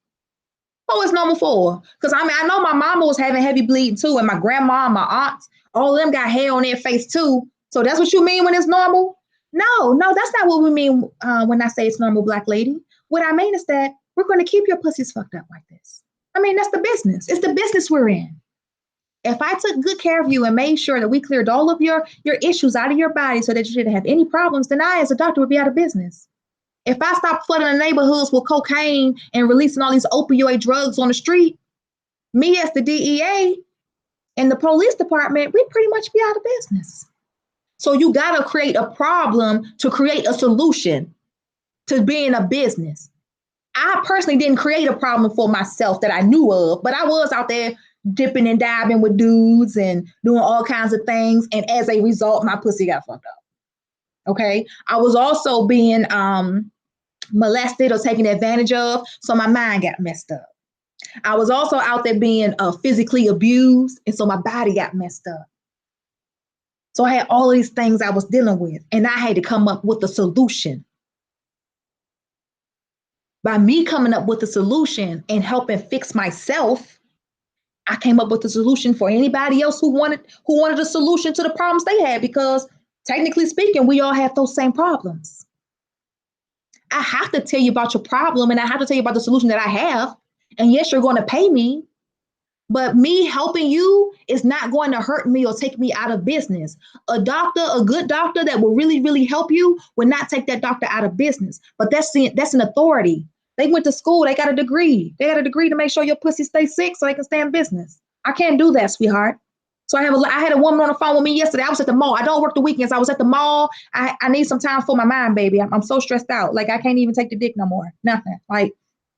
Oh, it's normal for. Because I mean, I know my mama was having heavy bleeding too, and my grandma and my aunts, all of them got hair on their face too. So that's what you mean when it's normal? No, that's not what we mean when I say it's normal, Black lady. What I mean is that we're going to keep your pussies fucked up like this. I mean, that's the business. It's the business we're in. If I took good care of you and made sure that we cleared all of your issues out of your body so that you didn't have any problems, then I, as a doctor, would be out of business. If I stopped flooding the neighborhoods with cocaine and releasing all these opioid drugs on the street, me as the DEA and the police department, we'd pretty much be out of business. So you got to create a problem to create a solution to being a business. I personally didn't create a problem for myself that I knew of, but I was out there dipping and diving with dudes and doing all kinds of things. And as a result, my pussy got fucked up. Okay. I was also being molested or taken advantage of. So my mind got messed up. I was also out there being physically abused. And so my body got messed up. So I had all of these things I was dealing with, and I had to come up with a solution. By me coming up with a solution and helping fix myself, I came up with a solution for anybody else who wanted a solution to the problems they had, because technically speaking, we all have those same problems. I have to tell you about your problem, and I have to tell you about the solution that I have. And yes, you're going to pay me, but me helping you is not going to hurt me or take me out of business. A doctor, a good doctor that will really, really help you will not take that doctor out of business. But that's an authority. They went to school. They got a degree. They got a degree to make sure your pussy stays sick so they can stay in business. I can't do that, sweetheart. So I had a woman on the phone with me yesterday. I was at the mall. I don't work the weekends. I was at the mall. I need some time for my mind, baby. I'm so stressed out. Like, I can't even take the dick no more. Nothing. Like,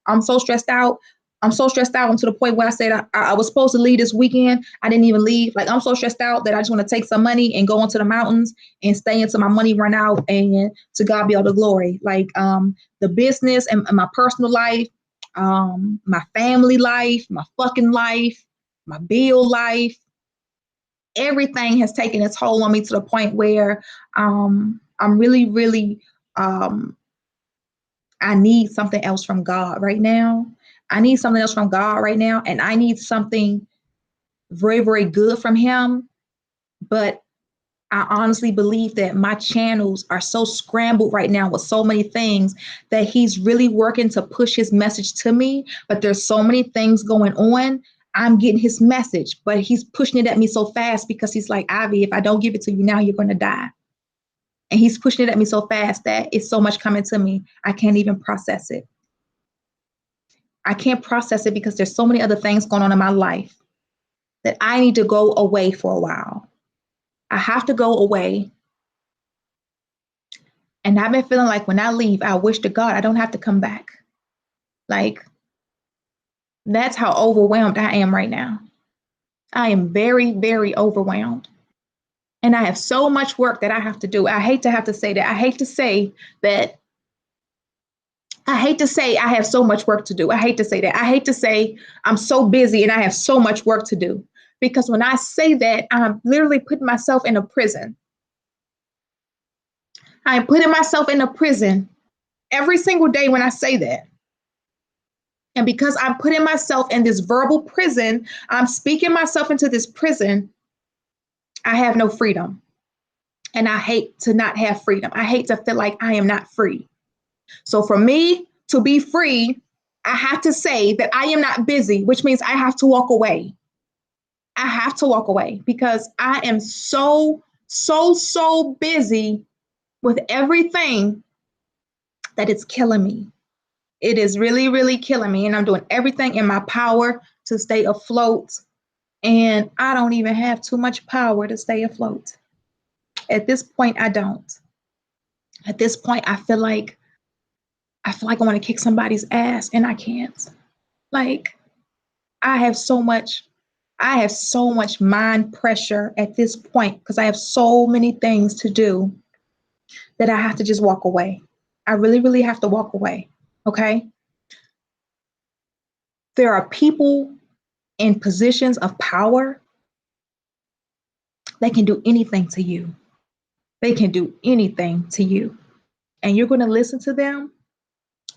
I'm so stressed out. I'm so stressed out to the point where I said I was supposed to leave this weekend. I didn't even leave. Like, I'm so stressed out that I just want to take some money and go into the mountains and stay until my money run out, and to God be all the glory. Like, the business and my personal life, my family life, my fucking life, my bill life, everything has taken its toll on me to the point where I'm really, really, I need something else from God right now. I need something else from God right now. And I need something very, very good from him. But I honestly believe that my channels are so scrambled right now with so many things that he's really working to push his message to me. But there's so many things going on. I'm getting his message, but he's pushing it at me so fast because he's like, Ivy, if I don't give it to you now, you're going to die. And he's pushing it at me so fast that it's so much coming to me, I can't even process it. I can't process it because there's so many other things going on in my life that I need to go away for a while. I have to go away. And I've been feeling like when I leave, I wish to God I don't have to come back. Like, that's how overwhelmed I am right now. I am very, very overwhelmed. And I have so much work that I have to do. I hate to have to say that. I hate to say I have so much work to do. I hate to say that. I hate to say I'm so busy and I have so much work to do. Because when I say that, I'm literally putting myself in a prison. I'm putting myself in a prison every single day when I say that. And because I'm putting myself in this verbal prison, I'm speaking myself into this prison, I have no freedom. And I hate to not have freedom. I hate to feel like I am not free. So for me to be free, I have to say that I am not busy, which means I have to walk away. I have to walk away because I am so busy with everything that it's killing me. It is really, really killing me. And I'm doing everything in my power to stay afloat. And I don't even have too much power to stay afloat. At this point, I don't. At this point, I feel like I want to kick somebody's ass and I can't. Like, I have so much mind pressure at this point because I have so many things to do that I have to just walk away. I really, really have to walk away. Okay. There are people in positions of power that can do anything to you. They can do anything to you. And you're going to listen to them.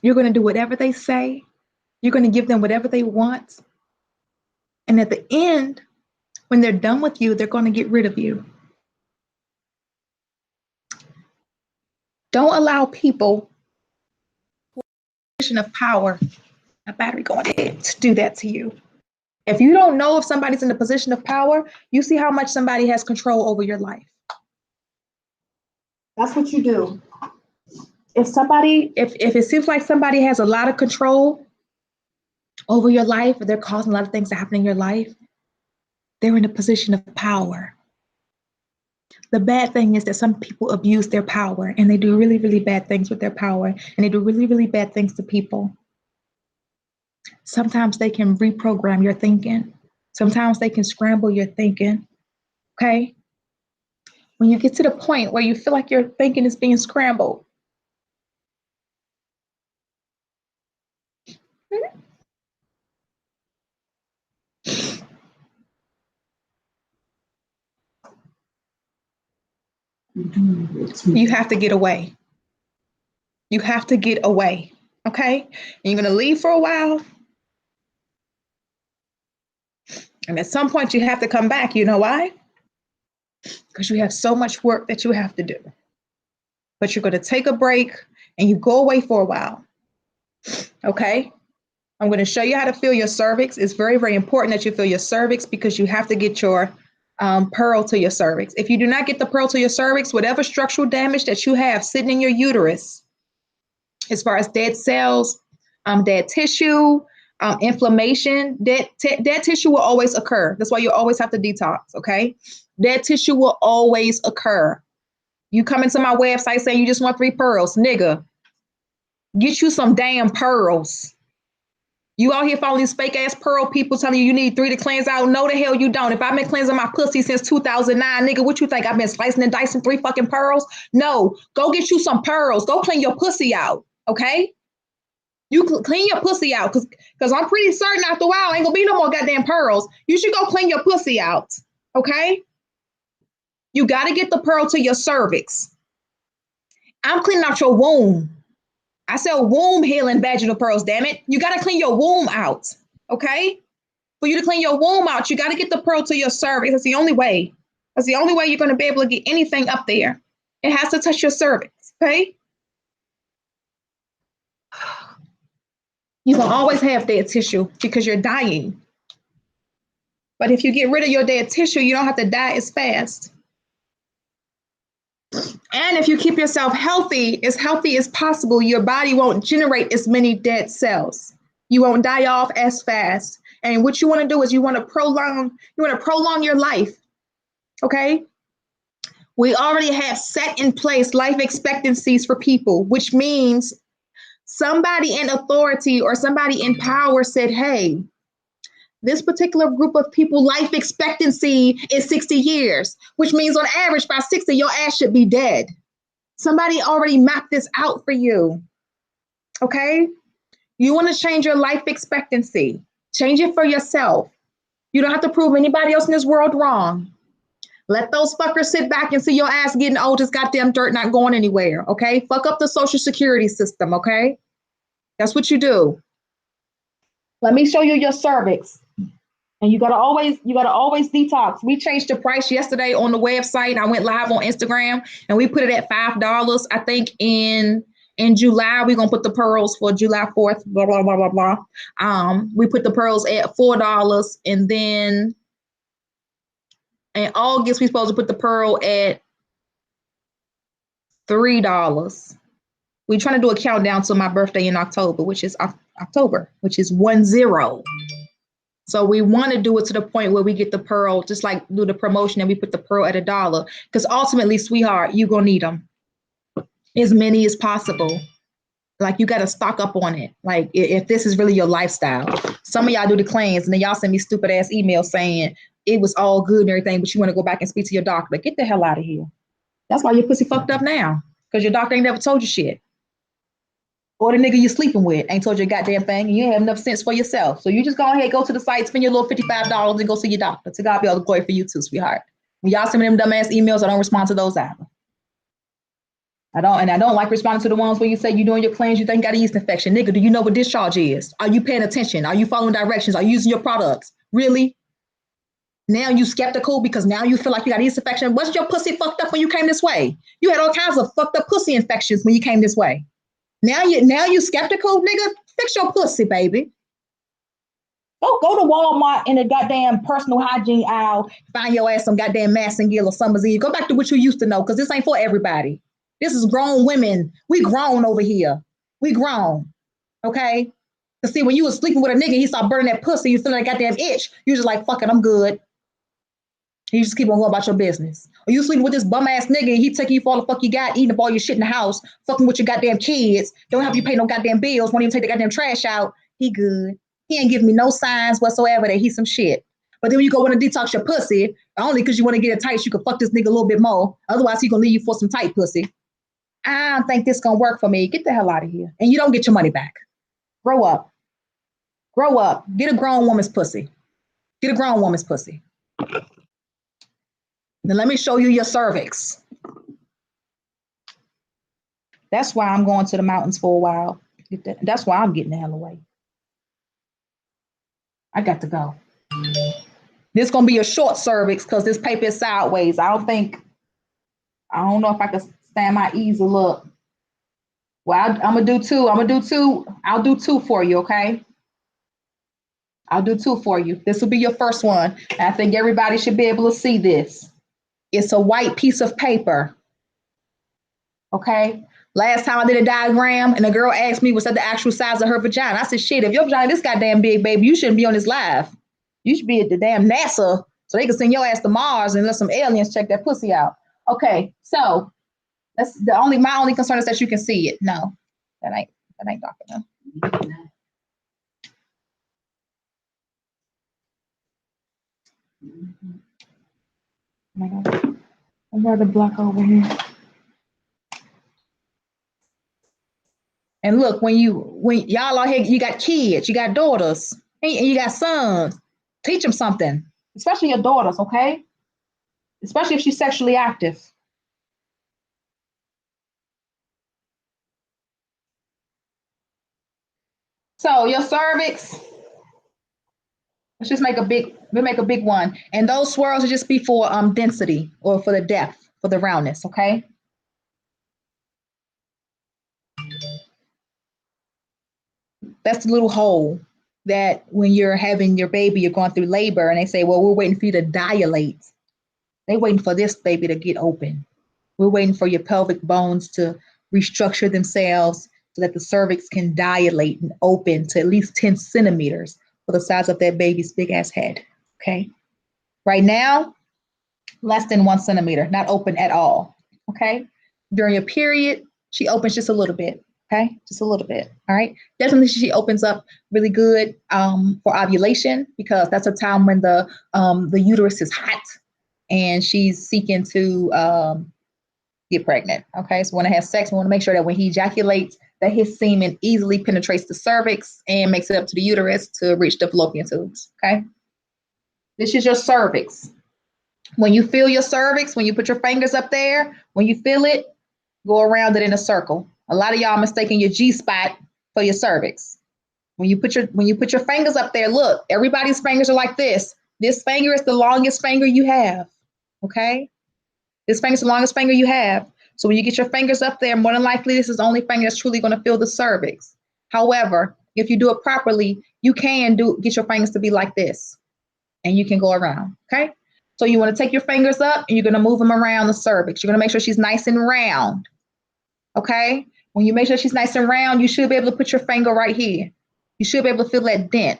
You're going to do whatever they say. You're going to give them whatever they want. And at the end, when they're done with you, they're going to get rid of you. Don't allow people in a position of power, a battery going dead, to do that to you. If you don't know if somebody's in a position of power, you see how much somebody has control over your life. That's what you do. If it seems like somebody has a lot of control over your life, or they're causing a lot of things to happen in your life, they're in a position of power. The bad thing is that some people abuse their power, and they do really, really bad things with their power, and they do really, really bad things to people. Sometimes they can reprogram your thinking. Sometimes they can scramble your thinking. Okay? When you get to the point where you feel like your thinking is being scrambled, you have to get away. You have to get away. Okay? And you're going to leave for a while. And at some point, you have to come back. You know why? Because you have so much work that you have to do. But you're going to take a break and you go away for a while. Okay? I'm going to show you how to feel your cervix. It's very, very important that you feel your cervix, because you have to get your pearl to your cervix. If you do not get the pearl to your cervix, whatever structural damage that you have sitting in your uterus, as far as dead cells, dead tissue, inflammation, dead tissue will always occur. That's why you always have to detox, okay? Dead tissue will always occur. You come into my website saying you just want 3 pearls. Nigga, get you some damn pearls. You out here following these fake ass pearl people telling you need 3 to cleanse out. No, the hell you don't. If I've been cleansing my pussy since 2009, nigga, what you think? I've been slicing and dicing 3 fucking pearls? No, go get you some pearls. Go clean your pussy out, okay? You clean your pussy out, because I'm pretty certain after a while ain't gonna be no more goddamn pearls. You should go clean your pussy out, okay? You got to get the pearl to your cervix. I'm cleaning out your womb. I sell womb healing vaginal pearls, damn it. You got to clean your womb out, okay? For you to clean your womb out, you got to get the pearl to your cervix. That's the only way. That's the only way you're going to be able to get anything up there. It has to touch your cervix, okay? You will always have dead tissue because you're dying. But if you get rid of your dead tissue, you don't have to die as fast. And if you keep yourself healthy as possible, your body won't generate as many dead cells. You won't die off as fast. And what you want to do is you want to prolong your life. Okay? We already have set in place life expectancies for people, which means somebody in authority or somebody in power said, hey, this particular group of people, life expectancy is 60 years, which means on average by 60, your ass should be dead. Somebody already mapped this out for you, okay? You want to change your life expectancy. Change it for yourself. You don't have to prove anybody else in this world wrong. Let those fuckers sit back and see your ass getting old as goddamn dirt, not going anywhere, okay? Fuck up the social security system, okay? That's what you do. Let me show you your cervix. And you gotta always detox. We changed the price yesterday on the website. I went live on Instagram and we put it at $5. I think in July, we're gonna put the pearls for July 4th, blah, blah, blah, blah, blah. We put the pearls at $4, and then in August, we're supposed to put the pearl at $3. We're trying to do a countdown to my birthday in October, which is 10. So we want to do it to the point where we get the pearl, just like do the promotion and we put the pearl at $1. Because ultimately, sweetheart, you're going to need them. As many as possible. Like, you got to stock up on it. Like, if this is really your lifestyle. Some of y'all do the claims and then y'all send me stupid ass emails saying it was all good and everything, but you want to go back and speak to your doctor. Get the hell out of here. That's why your pussy fucked up now. Because your doctor ain't never told you shit. Or the nigga you sleeping with ain't told you a goddamn thing, and you ain't have enough sense for yourself. So you just go ahead, go to the site, spend your little $55 and go see your doctor. To God be all the glory for you too, sweetheart. When y'all send me them dumbass emails, I don't respond to those either. I don't like responding to the ones where you say you're doing your claims, you think you got a yeast infection. Nigga, do you know what discharge is? Are you paying attention? Are you following directions? Are you using your products? Really? Now you skeptical because now you feel like you got yeast infection. Wasn't your pussy fucked up when you came this way? You had all kinds of fucked up pussy infections when you came this way. Now you skeptical, nigga. Fix your pussy, baby. Go to Walmart in the goddamn personal hygiene aisle, find your ass some goddamn Massengill or Summer's Eve. Go back to what you used to know, because this ain't for everybody. This is grown women. We grown over here. We grown. Okay? Cause see, when you was sleeping with a nigga, he started burning that pussy, you feeling that goddamn itch, you just like, fuck it, I'm good. You just keep on going about your business. Or you sleeping with this bum ass nigga and he taking you for all the fuck you got, eating up all your shit in the house, fucking with your goddamn kids, don't have you pay no goddamn bills, won't even take the goddamn trash out. He good. He ain't giving me no signs whatsoever that he's some shit. But then when you go want to detox your pussy, only because you want to get it tight, so you can fuck this nigga a little bit more. Otherwise, he gonna leave you for some tight pussy. I don't think this gonna work for me. Get the hell out of here. And you don't get your money back. Grow up. Grow up. Get a grown woman's pussy. Get a grown woman's pussy. Then let me show you your cervix. That's why I'm going to the mountains for a while. That's why I'm getting the hell away. I got to go. This is going to be a short cervix because this paper is sideways. I don't know if I can stand my easel up. Well, I'm going to do two. I'll do two for you, okay? I'll do two for you. This will be your first one. I think everybody should be able to see this. It's a white piece of paper. Okay? Last time I did a diagram and a girl asked me, was that the actual size of her vagina? I said, shit, if your vagina this goddamn big, baby, you shouldn't be on this live. You should be at the damn NASA so they can send your ass to Mars and let some aliens check that pussy out. Okay, so that's my only concern is that you can see it. No, that ain't dark enough. Oh my God. I'd rather block over here. And look, when y'all are here, you got kids, you got daughters, and you got sons. Teach them something, especially your daughters, okay? Especially if she's sexually active. So your cervix, let's just make a big one. And those swirls will just be for density or for the depth, for the roundness, okay? That's the little hole that when you're having your baby, you're going through labor, and they say, well, we're waiting for you to dilate. They're waiting for this baby to get open. We're waiting for your pelvic bones to restructure themselves so that the cervix can dilate and open to at least 10 centimeters for the size of that baby's big ass head. Okay. Right now, less than 1 centimeter, not open at all. Okay. During your period, she opens just a little bit. Okay. Just a little bit. All right. Definitely she opens up really good for ovulation, because that's a time when the uterus is hot and she's seeking to get pregnant. Okay, so when I have sex, we want to make sure that when he ejaculates, that his semen easily penetrates the cervix and makes it up to the uterus to reach the fallopian tubes. Okay, this is your cervix. When you feel your cervix, when you put your fingers up there, when you feel it, go around it in a circle. A lot of y'all mistaking your G spot for your cervix. When you put your fingers up there, look, everybody's fingers are like this. This finger is the longest finger you have. Okay. This finger is the longest finger you have. So when you get your fingers up there, more than likely, this is the only finger that's truly going to fill the cervix. However, if you do it properly, you can get your fingers to be like this, and you can go around. Okay. So you want to take your fingers up and you're going to move them around the cervix. You're going to make sure she's nice and round. Okay. When you make sure she's nice and round, you should be able to put your finger right here. You should be able to feel that dent.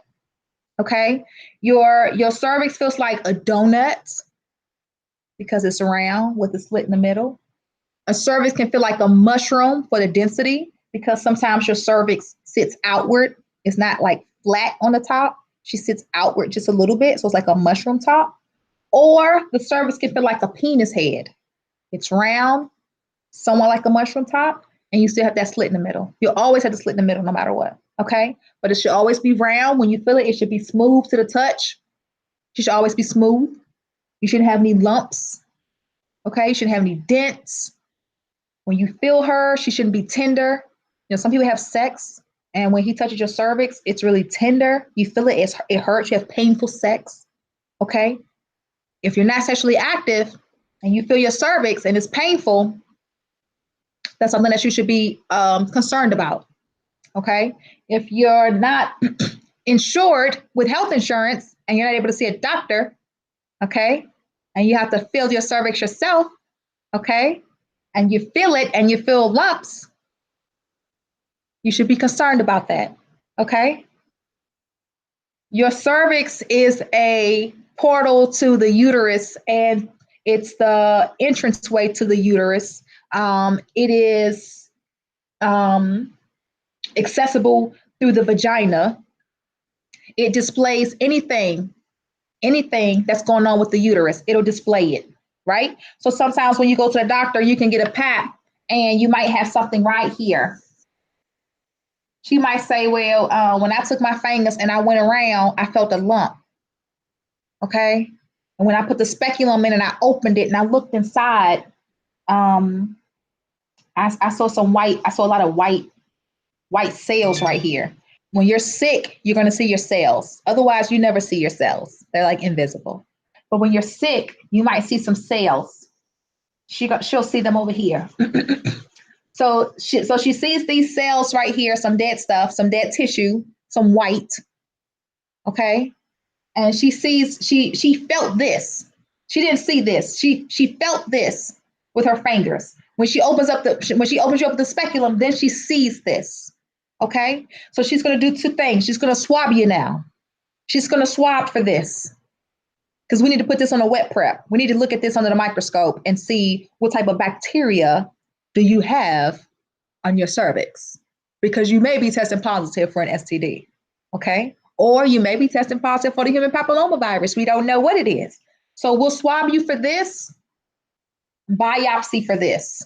Okay. Your cervix feels like a donut, because it's round with a slit in the middle. A cervix can feel like a mushroom for the density, because sometimes your cervix sits outward. It's not like flat on the top. She sits outward just a little bit, so it's like a mushroom top. Or the cervix can feel like a penis head. It's round, somewhat like a mushroom top, and you still have that slit in the middle. You'll always have the slit in the middle no matter what, okay? But it should always be round. When you feel it, it should be smooth to the touch. She should always be smooth. You shouldn't have any lumps. Okay, you shouldn't have any dents. When you feel her, she shouldn't be tender. You know, some people have sex, and when he touches your cervix, it's really tender. You feel it, it hurts. You have painful sex. Okay, If you're not sexually active and you feel your cervix and it's painful, that's something that you should be concerned about. Okay. If you're not insured with health insurance and you're not able to see a doctor, okay, and you have to feel your cervix yourself, okay, and you feel it and you feel lumps, you should be concerned about that. Okay. Your cervix is a portal to the uterus, and it's the entranceway to the uterus. It is accessible through the vagina. It displays anything that's going on with the uterus. It'll display it, right? So sometimes when you go to the doctor, you can get a pap and you might have something right here. She might say, well, when I took my fingers and I went around, I felt a lump. Okay. And when I put the speculum in and I opened it and I looked inside, I saw a lot of white cells right here. When you're sick, you're going to see your cells. Otherwise, you never see your cells. They're like invisible. But when you're sick, you might see some cells. She'll see them over here. So she sees these cells right here, some dead stuff, some dead tissue, some white. Okay. And she felt this. She didn't see this. She felt this with her fingers. When she opens you up the speculum, then she sees this. Okay. So she's going to do two things. She's going to swab you now. She's going to swab for this because we need to put this on a wet prep. We need to look at this under the microscope and see what type of bacteria do you have on your cervix, because you may be testing positive for an STD. Okay. Or you may be testing positive for the human papillomavirus. We don't know what it is. So we'll swab you for this, biopsy for this.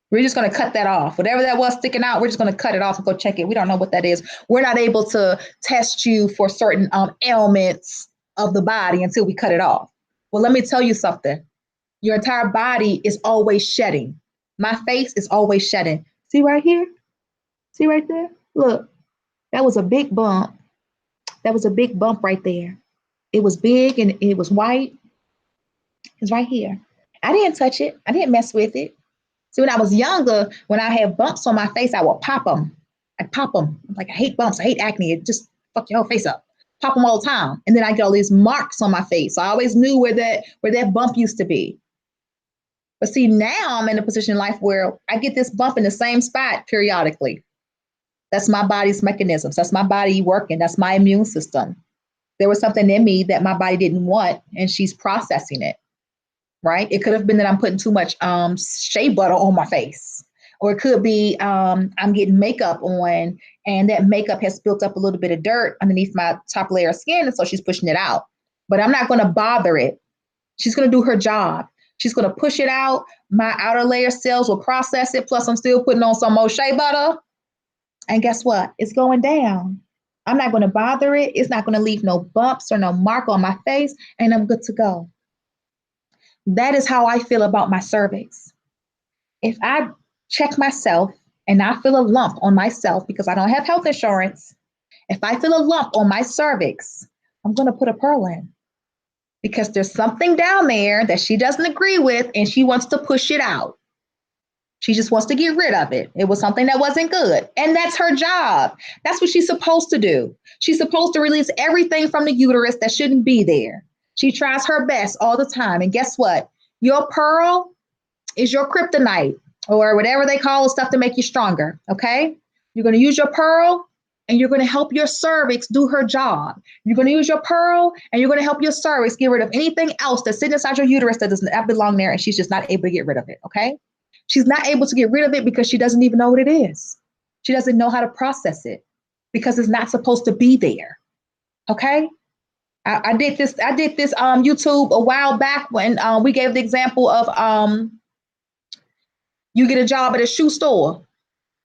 We're just going to cut that off. Whatever that was sticking out, we're just going to cut it off and go check it. We don't know what that is. We're not able to test you for certain ailments of the body until we cut it off. Well, let me tell you something. Your entire body is always shedding. My face is always shedding. See right here? See right there? Look, that was a big bump. That was a big bump right there. It was big and it was white. It's right here. I didn't touch it. I didn't mess with it. See, when I was younger, when I had bumps on my face, I would pop them. I'd pop them. Like, I hate bumps. I hate acne. It just fuck your whole face up. Pop them all the time. And then I get all these marks on my face. So I always knew where that bump used to be. But see, now I'm in a position in life where I get this bump in the same spot periodically. That's my body's mechanisms. That's my body working. That's my immune system. There was something in me that my body didn't want, and she's processing it, right? It could have been that I'm putting too much shea butter on my face, or it could be I'm getting makeup on, and that makeup has built up a little bit of dirt underneath my top layer of skin, and so she's pushing it out. But I'm not going to bother it. She's going to do her job. She's going to push it out. My outer layer cells will process it. Plus, I'm still putting on some more shea butter. And guess what? It's going down. I'm not going to bother it. It's not going to leave no bumps or no mark on my face, and I'm good to go. That is how I feel about my cervix. If I check myself and I feel a lump on myself because I don't have health insurance, if I feel a lump on my cervix, I'm going to put a pearl in, because there's something down there that she doesn't agree with and she wants to push it out. She just wants to get rid of it. It was something that wasn't good. And that's her job. That's what she's supposed to do. She's supposed to release everything from the uterus that shouldn't be there. She tries her best all the time. And guess what? Your pearl is your kryptonite, or whatever they call the stuff to make you stronger. Okay? You're going to use your pearl and you're going to help your cervix do her job. You're going to use your pearl and you're going to help your cervix get rid of anything else that's sitting inside your uterus that doesn't belong there, and she's just not able to get rid of it. Okay? She's not able to get rid of it because she doesn't even know what it is. She doesn't know how to process it because it's not supposed to be there. Okay. I did this YouTube a while back when we gave the example of you get a job at a shoe store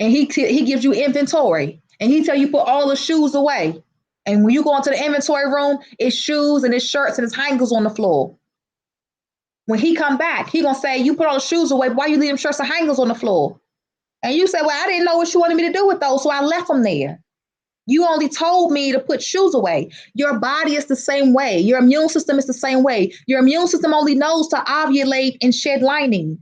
and he gives you inventory and he tell you put all the shoes away. And when you go into the inventory room, it's shoes and it's shirts and it's hangers on the floor. When he come back, he gonna say, you put all the shoes away. Why you leave them shirts and hangers on the floor? And you say, well, I didn't know what you wanted me to do with those, so I left them there. You only told me to put shoes away. Your body is the same way. Your immune system is the same way. Your immune system only knows to ovulate and shed lining.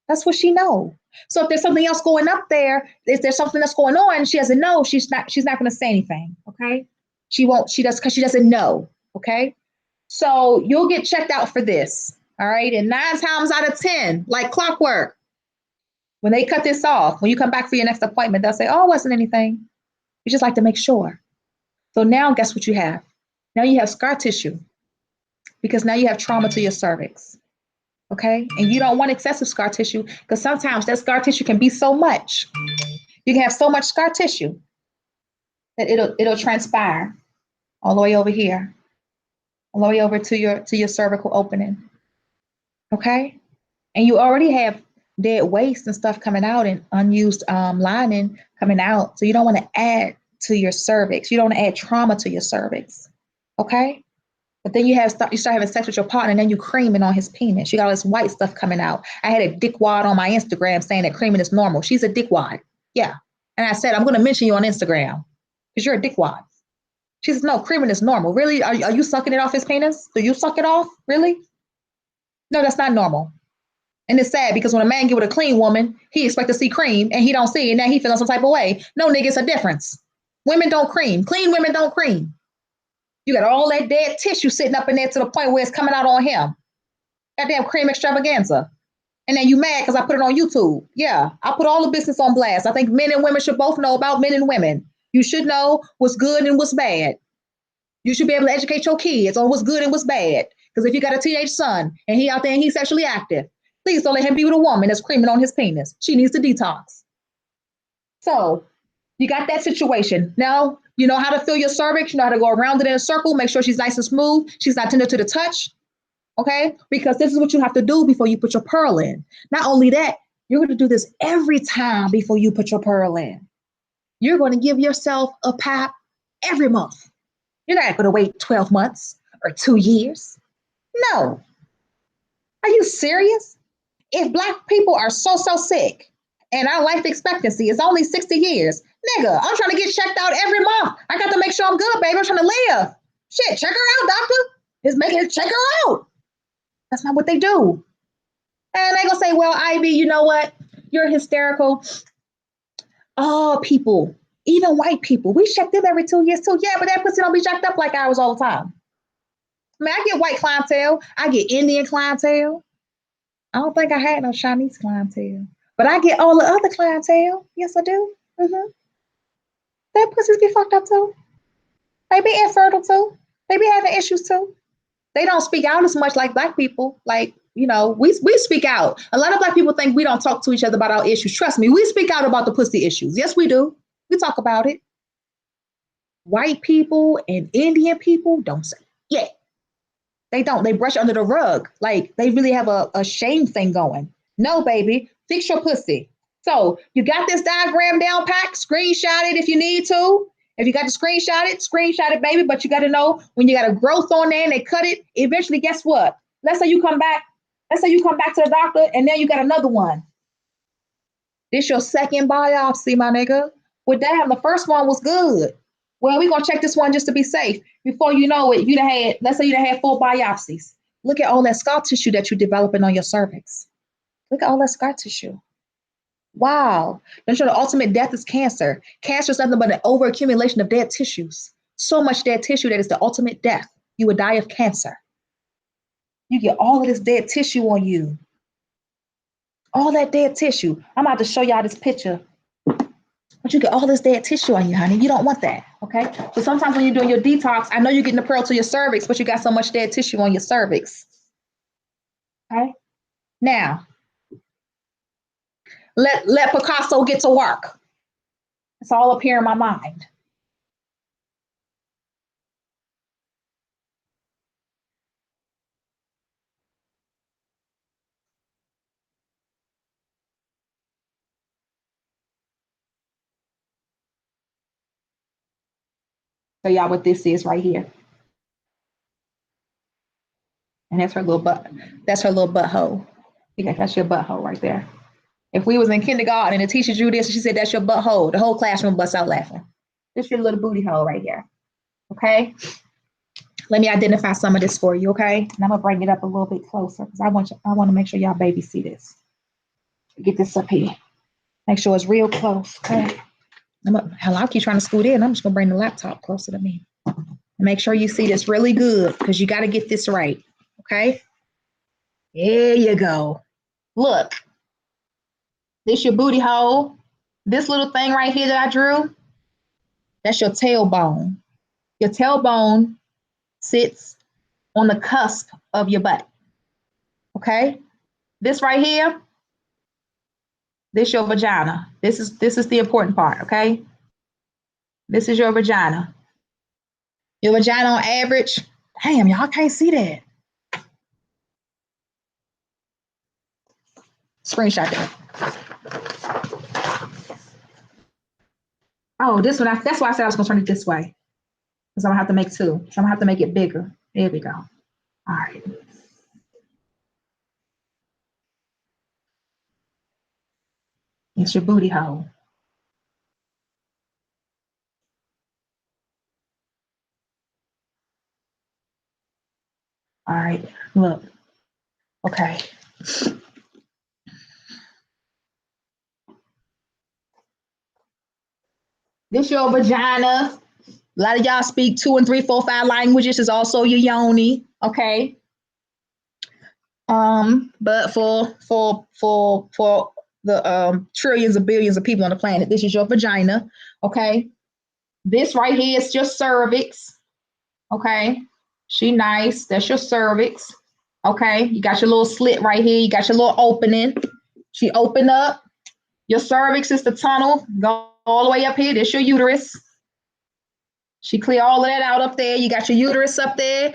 That's what she knows. So if there's something else going up there, if there's something that's going on, she doesn't know, she's not going to say anything. Okay. She won't, she does, because she doesn't know. Okay. So you'll get checked out for this. All right. And 9 times out of 10, like clockwork, when they cut this off, when you come back for your next appointment, they'll say, oh, it wasn't anything. We just like to make sure. So now guess what you have? Now you have scar tissue because now you have trauma to your cervix. Okay. And you don't want excessive scar tissue because sometimes that scar tissue can be so much. You can have so much scar tissue that it'll transpire all the way over here, all the way over to your cervical opening. Okay. And you already have dead waste and stuff coming out and unused lining coming out. So you don't want to add to your cervix. You don't want to add trauma to your cervix. Okay. But then you start having sex with your partner and then you creaming on his penis. You got all this white stuff coming out. I had a dickwad on my Instagram saying that creaming is normal. She's a dickwad. Yeah. And I said, I'm going to mention you on Instagram because you're a dickwad. She says, no, creaming is normal. Really? Are you sucking it off his penis? Do you suck it off? Really? No, that's not normal. And it's sad because when a man get with a clean woman, he expect to see cream and he don't see it. And now he feeling some type of way. No, nigga, it's a difference. Women don't cream. Clean women don't cream. You got all that dead tissue sitting up in there to the point where it's coming out on him. Goddamn cream extravaganza. And then you mad because I put it on YouTube. Yeah, I put all the business on blast. I think men and women should both know about men and women. You should know what's good and what's bad. You should be able to educate your kids on what's good and what's bad. Because if you got a teenage son and he out there and he's sexually active, please don't let him be with a woman that's creaming on his penis. She needs to detox. So you got that situation. Now you know how to feel your cervix. You know how to go around it in a circle. Make sure she's nice and smooth. She's not tender to the touch. Okay? Because this is what you have to do before you put your pearl in. Not only that, you're going to do this every time before you put your pearl in. You're going to give yourself a pap every month. You're not going to wait 12 months or 2 years. No. Are you serious? If Black people are so sick and our life expectancy is only 60 years, nigga, I'm trying to get checked out every month. I got to make sure I'm good, baby. I'm trying to live. Shit, check her out, doctor. It's making it check her out. That's not what they do. And they gonna say, well, Ivy, you know what? You're hysterical. Oh, people, even white people, we check them every 2 years too. Yeah, but that pussy don't be checked up like ours all the time. I mean, I get white clientele. I get Indian clientele. I don't think I had no Chinese clientele. But I get all the other clientele. Yes, I do. Mm-hmm. Their pussies get fucked up too. They be infertile too. They be having issues too. They don't speak out as much like Black people. Like, you know, we speak out. A lot of Black people think we don't talk to each other about our issues. Trust me, we speak out about the pussy issues. Yes, we do. We talk about it. White people and Indian people don't say yeah. They don't. They brush under the rug. Like they really have a shame thing going. No, baby, fix your pussy. So you got this diagram down packed. Screenshot it if you need to. If you got to screenshot it, baby. But you got to know when you got a growth on there and they cut it. Eventually, guess what? Let's say you come back. Let's say you come back to the doctor and then you got another one. This your second biopsy, my nigga. Well, damn, the first one was good. Well, we're gonna check this one just to be safe. Before you know it, let's say you done had 4 biopsies. Look at all that scar tissue that you're developing on your cervix. Look at all that scar tissue. Wow. Don't you know the ultimate death is cancer? Cancer is nothing but an overaccumulation of dead tissues. So much dead tissue that is the ultimate death. You would die of cancer. You get all of this dead tissue on you. All that dead tissue. I'm about to show y'all this picture. But you get all this dead tissue on you, honey. You don't want that, okay? So sometimes when you're doing your detox, I know you're getting the pearl to your cervix, but you got so much dead tissue on your cervix, okay? Now, let Picasso get to work. It's all up here in my mind. So y'all, what this is right here. And that's her little butt. That's her little butthole. Yeah, that's your butthole right there. If we was in kindergarten and the teacher drew this and she said, that's your butthole, the whole classroom busts out laughing. This your little booty hole right here. Okay. Let me identify some of this for you. Okay. And I'm gonna bring it up a little bit closer because I want to make sure y'all baby see this. Get this up here. Make sure it's real close. Okay. I'll keep trying to scoot in. I'm just gonna bring the laptop closer to me. Make sure you see this really good because you got to get this right. Okay. There you go. Look. This your booty hole. This little thing right here that I drew, that's your tailbone. Your tailbone sits on the cusp of your butt. Okay? This right here, this your vagina. This is the important part, okay? This is your vagina. Your vagina on average, damn, y'all can't see that. Screenshot that. Oh, this one, that's why I said I was gonna turn it this way. Because I'm gonna have to make two. So I'm gonna have to make it bigger. There we go. All right. It's your booty hole. All right, look. Okay. This your vagina. A lot of y'all speak 2 and 3, 4, 5 languages. Is also your yoni. Okay. But for the trillions of billions of people on the planet, this is your vagina. Okay. This right here is your cervix. Okay. She nice. That's your cervix. Okay. You got your little slit right here. You got your little opening. She open up. Your cervix is the tunnel. Go all the way up here. This your uterus. She clear all of that out up there. You got your uterus up there.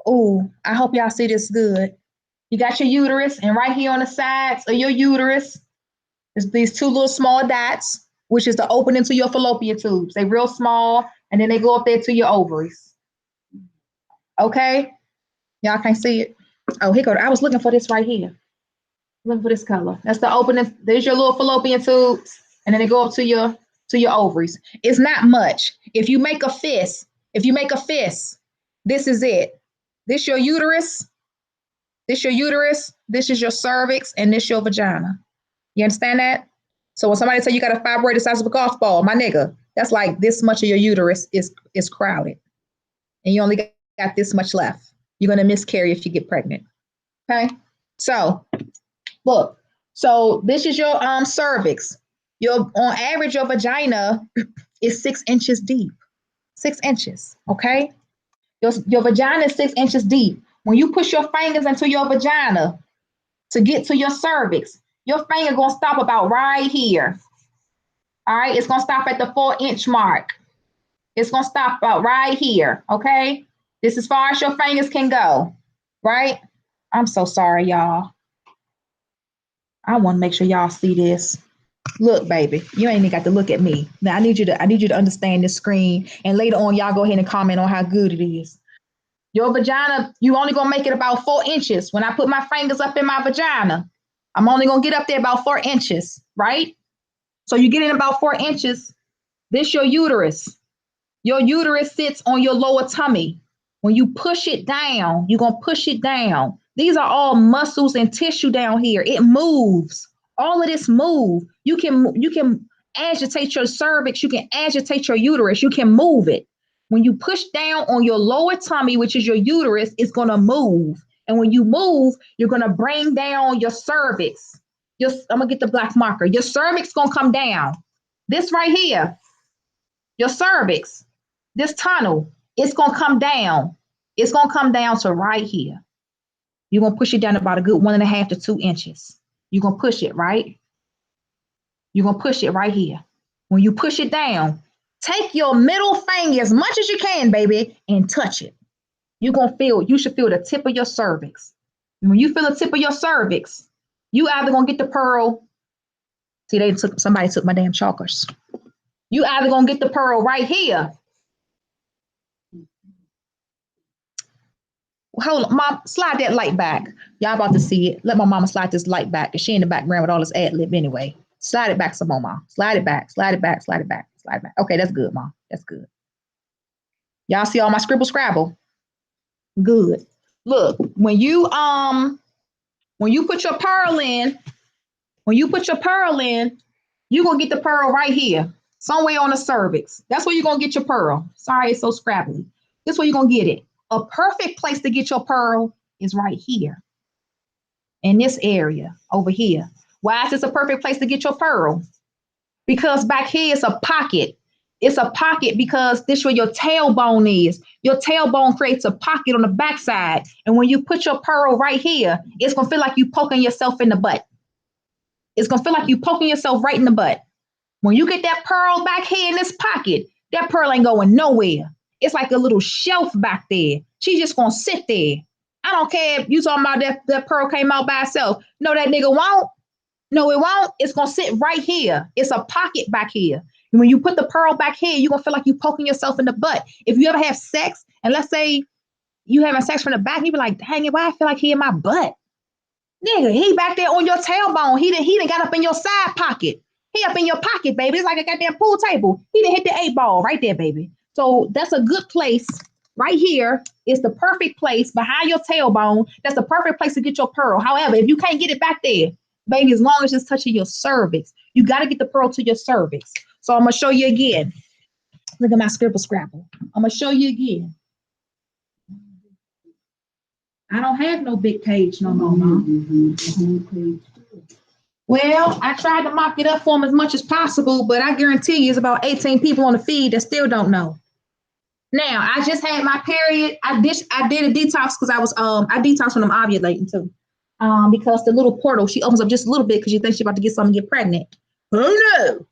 Oh, I hope y'all see this good. You got your uterus, and right here on the sides of your uterus is these 2 little small dots, which is the opening to your fallopian tubes. They real small, and then they go up there to your ovaries. Okay? Y'all can't see it. Oh, here go. I was looking for this right here. Looking for this color. That's the opening. There's your little fallopian tubes, and then they go up to your ovaries. It's not much. If you make a fist, this is it. This your uterus. This your uterus. This is your cervix, and this your vagina. You understand that? So when somebody say you got a fibroid the size of a golf ball, my nigga, that's like this much of your uterus is crowded, and you only got this much left. You're gonna miscarry if you get pregnant. Okay. So look. So this is your cervix. On average, your vagina is 6 inches deep. 6 inches. Okay. Your vagina is 6 inches deep. When you push your fingers into your vagina to get to your cervix, your finger gonna stop about right here. All right, it's gonna stop at the 4-inch mark. It's gonna stop about right here. Okay, this is as far as your fingers can go. Right? I'm so sorry, y'all. I want to make sure y'all see this. Look, baby, you ain't even got to look at me. Now I need you to understand this screen, and later on, y'all go ahead and comment on how good it is. Your vagina, you only gonna make it about 4 inches. When I put my fingers up in my vagina, I'm only gonna get up there about 4 inches, right? So you get in about 4 inches. This your uterus. Your uterus sits on your lower tummy. When you push it down, you're gonna push it down. These are all muscles and tissue down here. It moves. All of this move. You can agitate your cervix. You can agitate your uterus. You can move it. When you push down on your lower tummy, which is your uterus, it's gonna move. And when you move, you're gonna bring down your cervix. I'm gonna get the black marker. Your cervix gonna come down. This right here, your cervix, this tunnel, it's gonna come down. It's gonna come down to right here. You're gonna push it down about a good 1.5 to 2 inches. You're gonna push it, right? You're gonna push it right here. When you push it down, take your middle finger as much as you can, baby, and touch it. You should feel the tip of your cervix. And when you feel the tip of your cervix, you either gonna get the pearl. See, somebody took my damn chalkers. You either gonna get the pearl right here. Hold on, Mom, slide that light back. Y'all about to see it. Let my mama slide this light back, because she in the background with all this ad lib anyway. Slide it back some more, Mom. Slide it back, slide it back, slide it back. Slide back. Okay, that's good, Mom. That's good. Y'all see all my scribble scrabble? Good. Look, when you put your pearl in, you're gonna get the pearl right here, somewhere on the cervix. That's where you're gonna get your pearl. Sorry, it's so scrabbly. This where you're gonna get it. A perfect place to get your pearl is right here, in this area over here. Why is this a perfect place to get your pearl? Because back here it's a pocket. It's a pocket because this is where your tailbone is. Your tailbone creates a pocket on the backside. And when you put your pearl right here, it's going to feel like you poking yourself in the butt. It's going to feel like you poking yourself right in the butt. When you get that pearl back here in this pocket, that pearl ain't going nowhere. It's like a little shelf back there. She's just going to sit there. I don't care if you talking about that pearl came out by itself. No, that nigga won't. No, it won't. It's going to sit right here. It's a pocket back here. And when you put the pearl back here, you're going to feel like you're poking yourself in the butt. If you ever have sex, and let's say you having sex from the back, you be like, dang it, why I feel like he in my butt? Nigga, he back there on your tailbone. He done got up in your side pocket. He up in your pocket, baby. It's like a goddamn pool table. He done hit the 8-ball right there, baby. So that's a good place. Right here is the perfect place behind your tailbone. That's the perfect place to get your pearl. However, if you can't get it back there, baby, as long as it's touching your cervix, you got to get the pearl to your cervix. So I'm going to show you again. Look at my scribble scrabble. I'm going to show you again. I don't have no big page no more, Mom. Well, I tried to mock it up for them as much as possible, but I guarantee you it's about 18 people on the feed that still don't know. Now, I just had my period. I did a detox because I detoxed when I'm ovulating too. Because the little portal, she opens up just a little bit because she thinks she's about to get something and get pregnant. Oh no.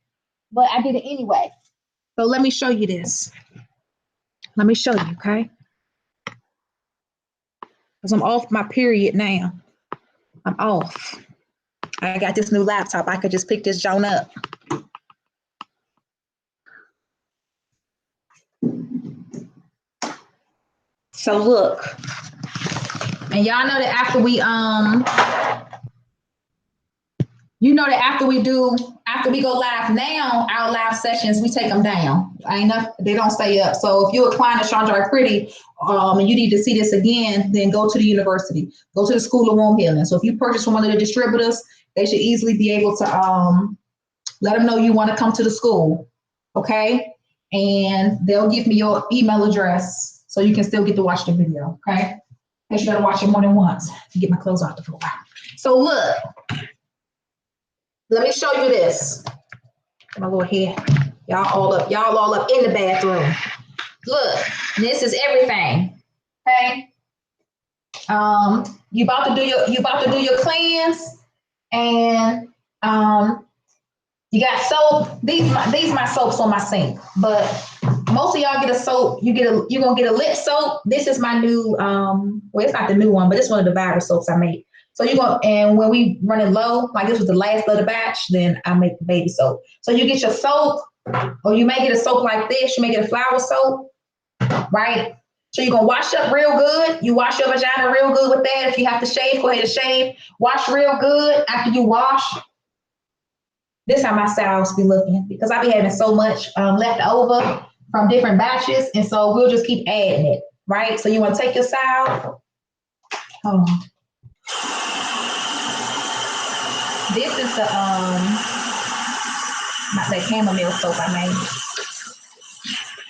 But I did it anyway. So let me show you this. Let me show you, okay? Because I'm off my period now. I'm off. I got this new laptop. I could just pick this joint up. So look. And y'all know that after we after we go live now, our live sessions, we take them down. They don't stay up. So if you're a client of Chandra Pretty, and you need to see this again, then go to the university, go to the School of Womb Healing. So if you purchase from one of the distributors, they should easily be able to let them know you want to come to the school, okay? And they'll give me your email address so you can still get to watch the video, okay? And you gotta watch it more than once to get my clothes off the floor. So look. Let me show you this. My little hair. Y'all all up in the bathroom. Look, this is everything. Okay. You about to do your cleanse, and you got soap. These my soaps on my sink, but most of y'all get a soap. You're gonna get a lip soap. This is my new well, it's not the new one, but it's one of the virus soaps I made. So and when we run it low, like this was the last of the batch, then I make the baby soap. So you get your soap, or you may get a soap like this. You may get a flower soap, right? So you're gonna wash up real good. You wash your vagina real good with that. If you have to shave, go ahead and shave. Wash real good after you wash. This is how my styles be looking, because I be having so much left over from different batches, and so we'll just keep adding it, right? So you want to take your style. Hold on. This is the not that chamomile soap I made,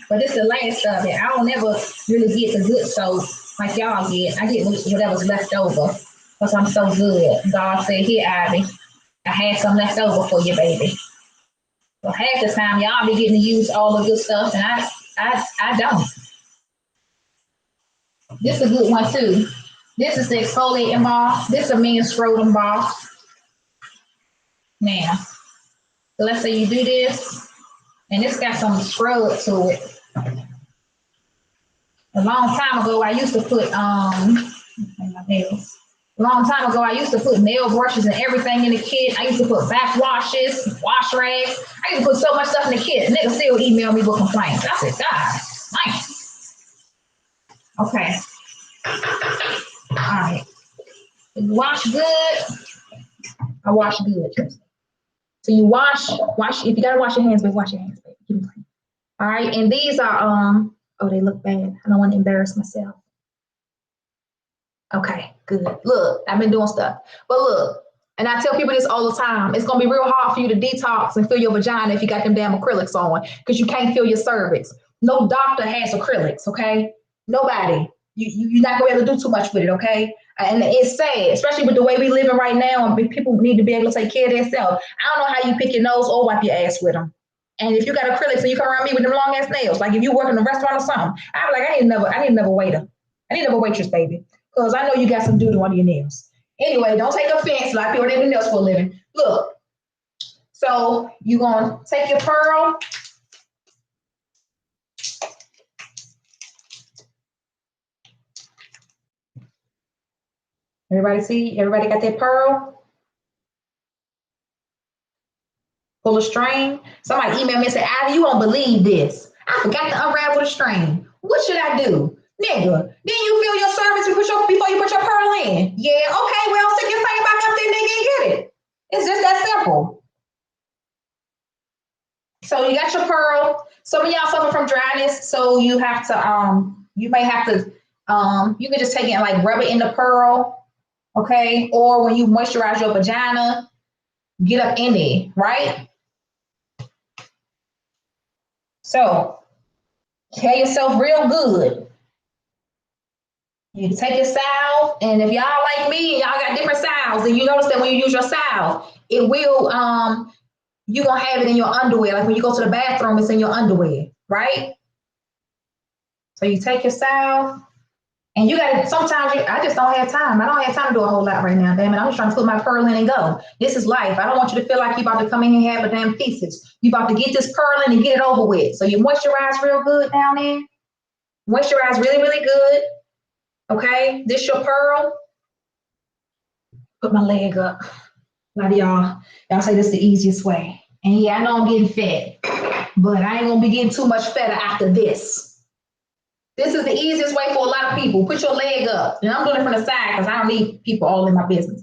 but this is the last of it. I don't ever really get the good soap like y'all get. I get whatever's left over because I'm so good. God said, "Here, Ivy, I had some left over for you, baby." So half the time y'all be getting to use all the good stuff, and I don't. This is a good one too. This is the exfoliating bar. This is a men's scrotum bar. Now, so let's say you do this, and it's got some scrub to it. A long time ago, I used to put nail brushes and everything in the kit. I used to put back washes, wash rags. I used to put so much stuff in the kit. Niggas still email me with complaints. I said, God, man. Okay. All right. Wash good. I wash good. So you wash, if you gotta wash your hands, baby, wash your hands, baby. All right, and these are oh, they look bad. I don't want to embarrass myself. Okay, good. Look, I've been doing stuff. But look, and I tell people this all the time. It's gonna be real hard for you to detox and feel your vagina if you got them damn acrylics on, because you can't feel your cervix. No doctor has acrylics, okay? Nobody. You're not gonna be able to do too much with it, okay? And it's sad, especially with the way we living right now, and people need to be able to take care of themselves. I don't know how you pick your nose or wipe your ass with them. And if you got acrylics and you come around me with them long ass nails, like if you work in a restaurant or something, I'm like, I need another waiter. I need another waitress, baby. Because I know you got some doodle under your nails. Anyway, don't take offense. A lot of people do nails for a living. Look, so you're going to take your pearl. Everybody see? Everybody got that pearl? Pull a string. Somebody email me and say, Ivy, you won't believe this. I forgot to unravel the string. What should I do? Nigga, then you feel your service before you put your pearl in. Yeah, okay, well, stick your finger back up there, nigga, and get it. It's just that simple. So you got your pearl. Some of y'all suffer from dryness, so you have to you may have to you can just take it and like rub it in the pearl, okay? Or when you moisturize your vagina, get up in it, right? So tell yourself real good. You can take your salve, and if y'all like me, y'all got different salves, and you notice that when you use your salve, it will you're gonna have it in your underwear. Like when you go to the bathroom, it's in your underwear, right? So you take your salve, and you gotta sometimes I just don't have time. I don't have time to do a whole lot right now, damn it. I'm just trying to put my pearl in and go. This is life. I don't want you to feel like you about to come in here and have a damn pieces. You about to get this pearl in and get it over with. So you moisturize real good down there. Moisturize really, really good. Okay, this your pearl. Put my leg up. A lot of y'all say this is the easiest way. And yeah, I know I'm getting fat, but I ain't gonna be getting too much fatter after this. This is the easiest way for a lot of people. Put your leg up. And I'm doing it from the side because I don't need people all in my business.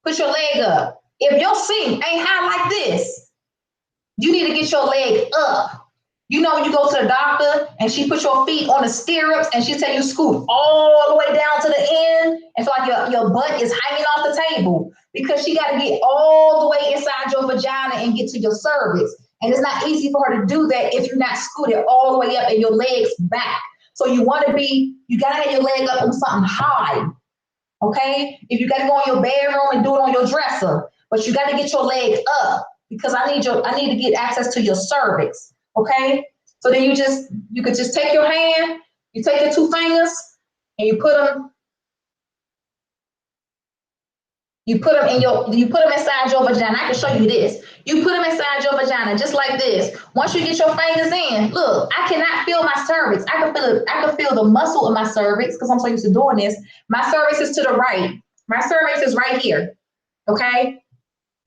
Put your leg up. If your seat ain't high like this, you need to get your leg up. You know when you go to the doctor and she puts your feet on the stirrups and she tell you scoot all the way down to the end and feel like your butt is hanging off the table because she got to get all the way inside your vagina and get to your cervix. And it's not easy for her to do that if you're not scooted all the way up and your legs back. So you got to have your leg up on something high, okay? If you got to go in your bedroom and do it on your dresser, but you got to get your leg up because I need to get access to your cervix. Okay, so then you could just take your hand, you take your two fingers, and you put them inside your vagina. I can show you this. You put them inside your vagina just like this. Once you get your fingers in, look, I cannot feel my cervix. I can feel the muscle of my cervix because I'm so used to doing this. My cervix is to the right. My cervix is right here. Okay,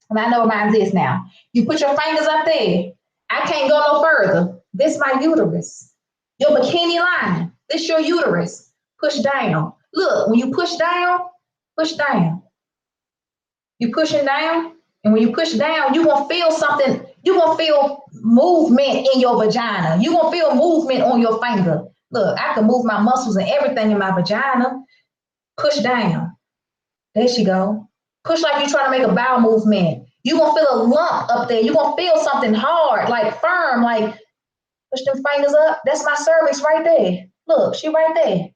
and I know where mine is now. You put your fingers up there. I can't go no further. This my uterus. Your bikini line. This your uterus. Push down. Look, when you push down, push down. You pushing down, and when you push down, you're gonna feel something. You're gonna feel movement in your vagina. You're gonna feel movement on your finger. Look, I can move my muscles and everything in my vagina. Push down. There she go. Push like you're trying to make a bowel movement. You're gonna feel a lump up there. You're gonna feel something hard, like firm, like push them fingers up. That's my cervix right there. Look, she right there.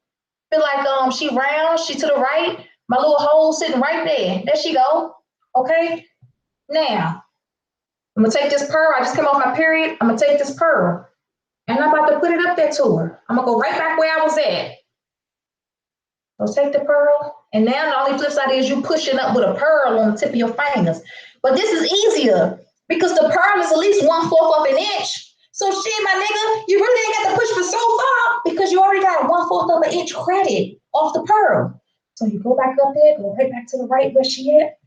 Feel like she round, she to the right. My little hole sitting right there. There she go. Okay. Now, I'm gonna take this pearl. I just came off my period. I'm gonna take this pearl. And I'm about to put it up there to her. I'm gonna go right back where I was at. So take the pearl. And now the only flip side is you pushing up with a pearl on the tip of your fingers. But this is easier because the pearl is at least 1/4 of an inch. So shit, my nigga, you really ain't got to push for so far because you already got 1/4 of an inch credit off the pearl. So you go back up there, go right back to the right where she at,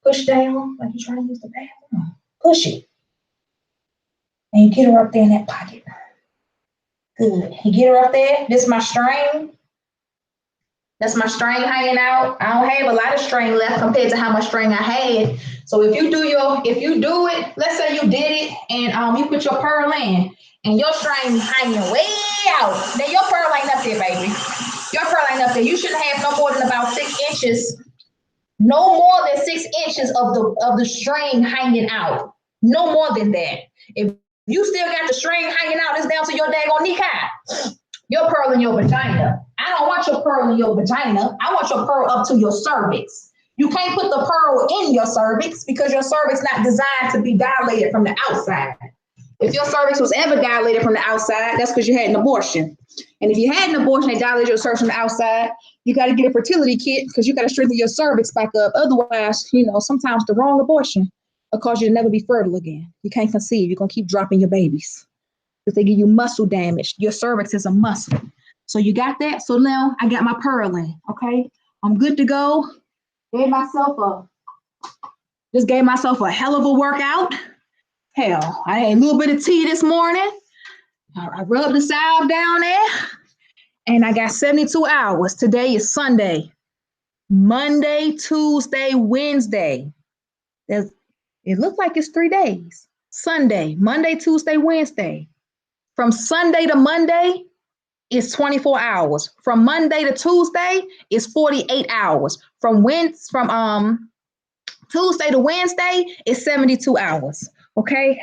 push down like you're trying to use the bathroom. Push it. And you get her up there in that pocket. Good. You get her up there. This is my string. That's my string hanging out. I don't have a lot of string left compared to how much string I had. So if you do it, let's say you did it and you put your pearl in and your string hanging way out, then your pearl ain't up there, baby. Your pearl ain't up there. You shouldn't have no more than about 6 inches, no more than 6 inches of the string hanging out. No more than that. If you still got the string hanging out, it's down to your daggone kneecap. Your pearl in your vagina. I don't want your pearl in your vagina. I want your pearl up to your cervix. You can't put the pearl in your cervix because your cervix not designed to be dilated from the outside. If your cervix was ever dilated from the outside, that's because you had an abortion. And if you had an abortion and dilated your cervix from the outside, you got to get a fertility kit because you got to strengthen your cervix back up. Otherwise, sometimes the wrong abortion will cause you to never be fertile again. You can't conceive. You're going to keep dropping your babies because they give you muscle damage. Your cervix is a muscle. So you got that? So now I got my pearl in, okay? I'm good to go. Gave myself a hell of a workout. Hell, I had a little bit of tea this morning. I rubbed the salve down there, and I got 72 hours. Today is Sunday. Monday, Tuesday, Wednesday. It looks like it's 3 days. Sunday, Monday, Tuesday, Wednesday. From Sunday to Monday, it's 24 hours. From Monday to Tuesday, it's 48 hours. From Tuesday to Wednesday, it's 72 hours. Okay?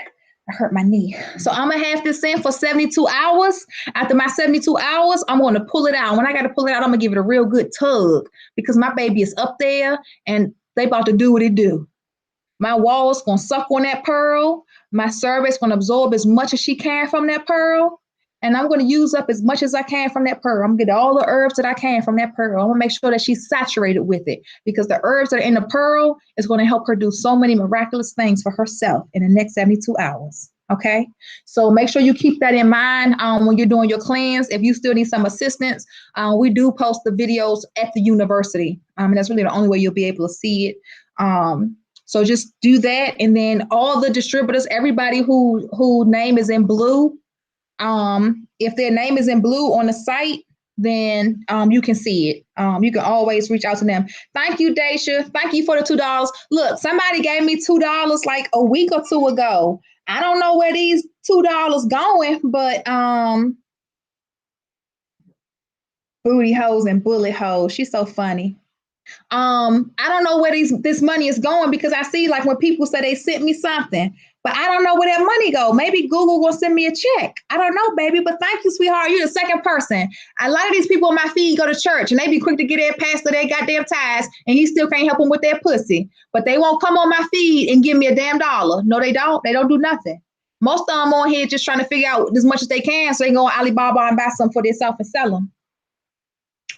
I hurt my knee. So I'm going to have this in for 72 hours. After my 72 hours, I'm going to pull it out. When I got to pull it out, I'm going to give it a real good tug because my baby is up there and they about to do what it do. My wall's going to suck on that pearl. My cervix going to absorb as much as she can from that pearl. And I'm going to use up as much as I can from that pearl. I'm going to get all the herbs that I can from that pearl. I'm going to make sure that she's saturated with it because the herbs that are in the pearl is going to help her do so many miraculous things for herself in the next 72 hours. Okay? So make sure you keep that in mind when you're doing your cleanse. If you still need some assistance, we do post the videos at the university. And that's really the only way you'll be able to see it. So just do that. And then all the distributors, everybody who name is in blue, if their name is in blue on the site, then you can see it. You can always reach out to them. Thank you, Daisha. Thank you for the $2. Look, somebody gave me $2 like a week or two ago. I don't know where these $2 going, but booty hoes and bullet hoes. She's so funny. I don't know where this money is going because I see like when people say they sent me something, but I don't know where that money go. Maybe Google will send me a check. I don't know, baby, but thank you, sweetheart. You're the second person. A lot of these people on my feed go to church and they be quick to get their pastor their goddamn tithes and he still can't help them with their pussy, but they won't come on my feed and give me a damn dollar. No, they don't. They don't do nothing. Most of them on here just trying to figure out as much as they can so they can go on Alibaba and buy some for themselves and sell them.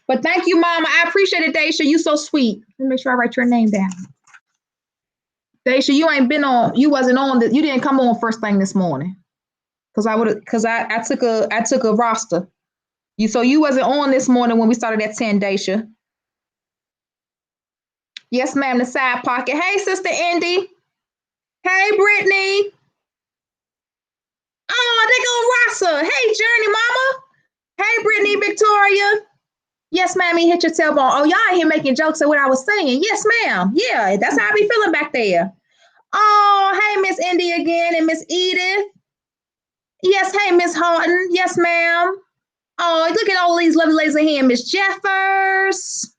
But thank you, Mama. I appreciate it, Daisha. You so sweet. Let me make sure I write your name down. Daisha, you wasn't on you didn't come on first thing this morning. I took a roster. You wasn't on this morning when we started at 10, Daisha. Yes, ma'am, the side pocket. Hey, Sister Indy. Hey, Brittany. Oh, they go Rasa. Hey, Journey, Mama. Hey, Brittany, Victoria. Yes, ma'am, he hit your tailbone. Oh, y'all ain't here making jokes of what I was saying. Yes, ma'am. Yeah, that's how I be feeling back there. Oh, hey, Miss Indy again and Miss Edith. Yes, hey, Miss Horton. Yes, ma'am. Oh, look at all these lovely ladies in here. Miss Jeffers.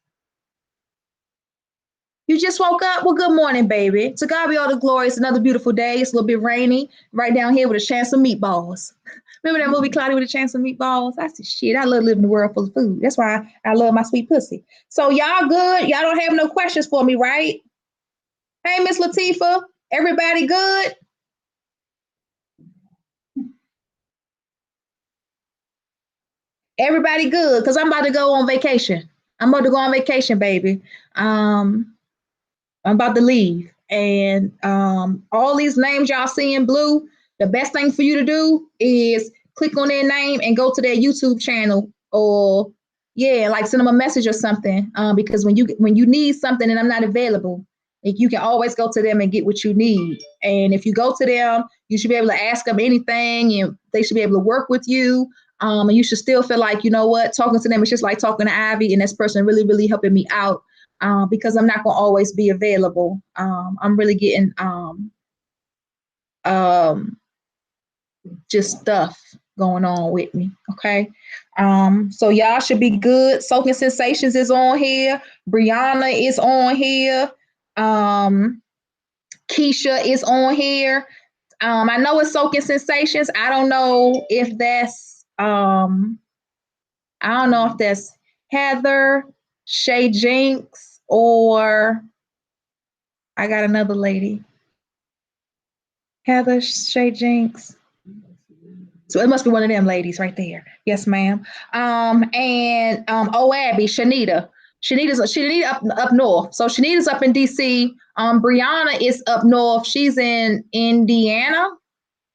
You just woke up? Well, good morning, baby. To God be all the glory. It's another beautiful day. It's a little bit rainy right down here with a chance of meatballs. Remember that movie, Cloudy with a Chance of Meatballs? I said, shit, I love living in the world full of food. That's why I love my sweet pussy. So y'all good? Y'all don't have no questions for me, right? Hey, Miss Latifah. Everybody good? Everybody good? Because I'm about to go on vacation. I'm about to go on vacation, baby. I'm about to leave. And all these names y'all see in blue, the best thing for you to do is click on their name and go to their YouTube channel or like send them a message or something. Because when you need something and I'm not available, like you can always go to them and get what you need. And if you go to them, you should be able to ask them anything and they should be able to work with you. And you should still feel like, you know what, talking to them is just like talking to Ivy and this person really, really helping me out. Because I'm not going to always be available. I'm really getting just stuff going on with me. Okay. So y'all should be good. Soaking Sensations is on here. Brianna is on here. Keisha is on here. I know it's Soaking Sensations. I don't know if that's Heather, Shay Jinx, or I got another lady. Heather, Shay Jinx. So it must be one of them ladies right there. Yes, ma'am. Abby, Shanita. Shanita up north. So Shanita's up in DC. Brianna is up north. She's in Indiana.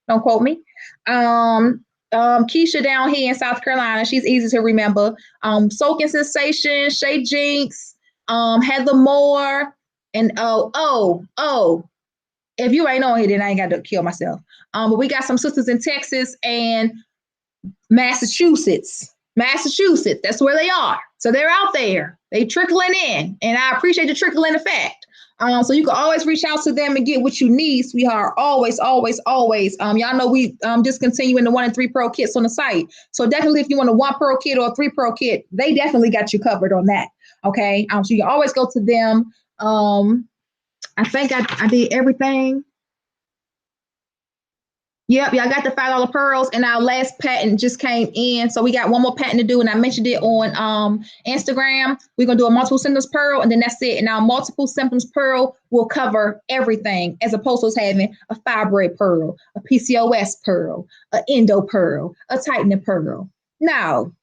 Don't quote me. Keisha down here in South Carolina. She's easy to remember. Soaking Sensation, Shay Jinx, Heather Moore, and if you ain't on here, then I ain't got to kill myself. But we got some sisters in Texas and Massachusetts. That's where they are. So they're out there. They trickling in, and I appreciate the trickling effect. So you can always reach out to them and get what you need, sweetheart. Always, always, always. Y'all know we discontinuing the 1 and 3 pearl kits on the site. So definitely, if you want a 1 pearl kit or a 3 pearl kit, they definitely got you covered on that. Okay. So you can always go to them. I think I did everything. Yep, y'all got the $5 pearls, and our last patent just came in. So we got one more patent to do, and I mentioned it on Instagram. We're gonna do a multiple symptoms pearl, and then that's it. And our multiple symptoms pearl will cover everything, as opposed to having a fibroid pearl, a PCOS pearl, an endo pearl, a tightening pearl. No.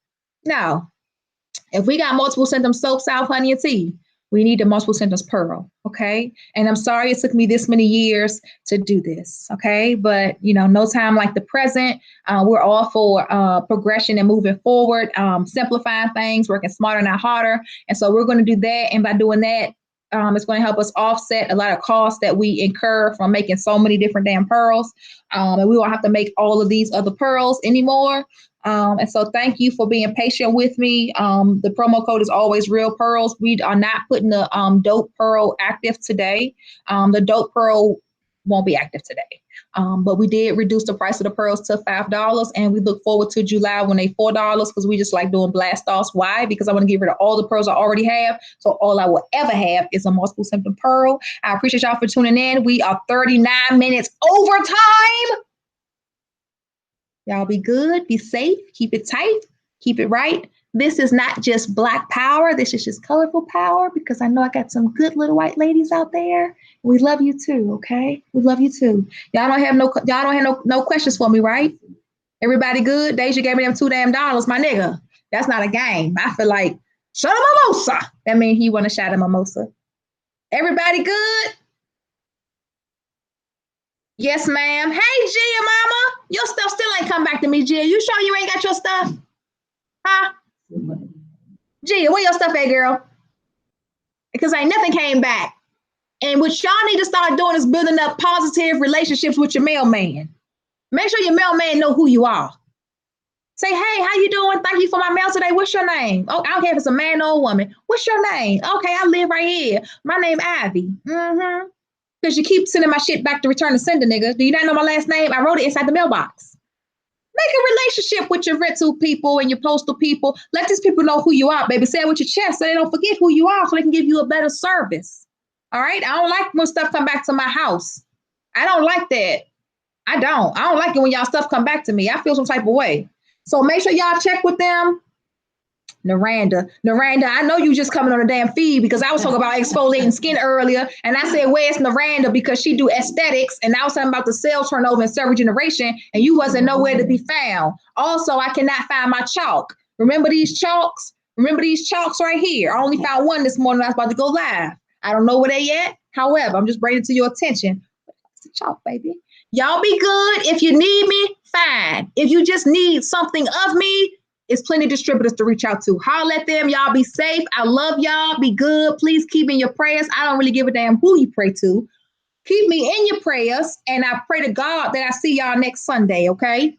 If we got multiple symptoms soap, salve, honey, and tea, we need the multiple symptoms pearl, okay? And I'm sorry it took me this many years to do this, okay? But, no time like the present. We're all for progression and moving forward, simplifying things, working smarter, not harder. And so we're going to do that. And by doing that, it's going to help us offset a lot of costs that we incur from making so many different damn pearls. And we won't have to make all of these other pearls anymore. And so thank you for being patient with me. The promo code is always Real Pearls. We are not putting the Dope Pearl active today. The Dope Pearl won't be active today. But we did reduce the price of the pearls to $5, and we look forward to July when they $4 because we just like doing blast offs. Why? Because I want to get rid of all the pearls I already have. So all I will ever have is a multiple symptom pearl. I appreciate y'all for tuning in. We are 39 minutes over time. Y'all be good, be safe, keep it tight, keep it right. This is not just Black power. This is just colorful power, because I know I got some good little white ladies out there. We love you too, okay? We love you too. Y'all don't have no questions for me, right? Everybody good? Deja gave me them $2 my nigga. That's not a game. I feel like shut a mimosa. That means he want to shot a mimosa. Everybody good? Yes, ma'am. Hey, Gia, mama. Your stuff still ain't come back to me, Gia. You sure you ain't got your stuff? Huh? Gia, where your stuff at, girl? Because ain't nothing came back. And what y'all need to start doing is building up positive relationships with your mailman. Make sure your mailman know who you are. Say, hey, how you doing? Thank you for my mail today. What's your name? Oh, I don't care if it's a man or a woman. What's your name? Okay, I live right here. My name Ivy. Mm-hmm. Because you keep sending my shit back to return to sender, nigga. Do you not know my last name? I wrote it inside the mailbox. Make a relationship with your rental people and your postal people. Let these people know who you are, baby. Say it with your chest so they don't forget who you are, so they can give you a better service. All right? I don't like when stuff come back to my house. I don't like that. I don't like it when y'all stuff come back to me. I feel some type of way. So make sure y'all check with them. Naranda, I know you just coming on a damn feed because I was talking about exfoliating skin earlier, and I said, where's Naranda? Because she do aesthetics, and I was talking about the cell turnover and cell regeneration, and you wasn't nowhere to be found. Also, I cannot find my chalk. Remember these chalks? Right here. I only found one this morning. I was about to go live. I don't know where they at. However, I'm just bringing it to your attention. It's the chalk, baby. Y'all be good. If you need me, fine. If you just need something of me, it's plenty of distributors to reach out to. Holler at them. Y'all be safe. I love y'all. Be good. Please keep me in your prayers. I don't really give a damn who you pray to. Keep me in your prayers. And I pray to God that I see y'all next Sunday, okay?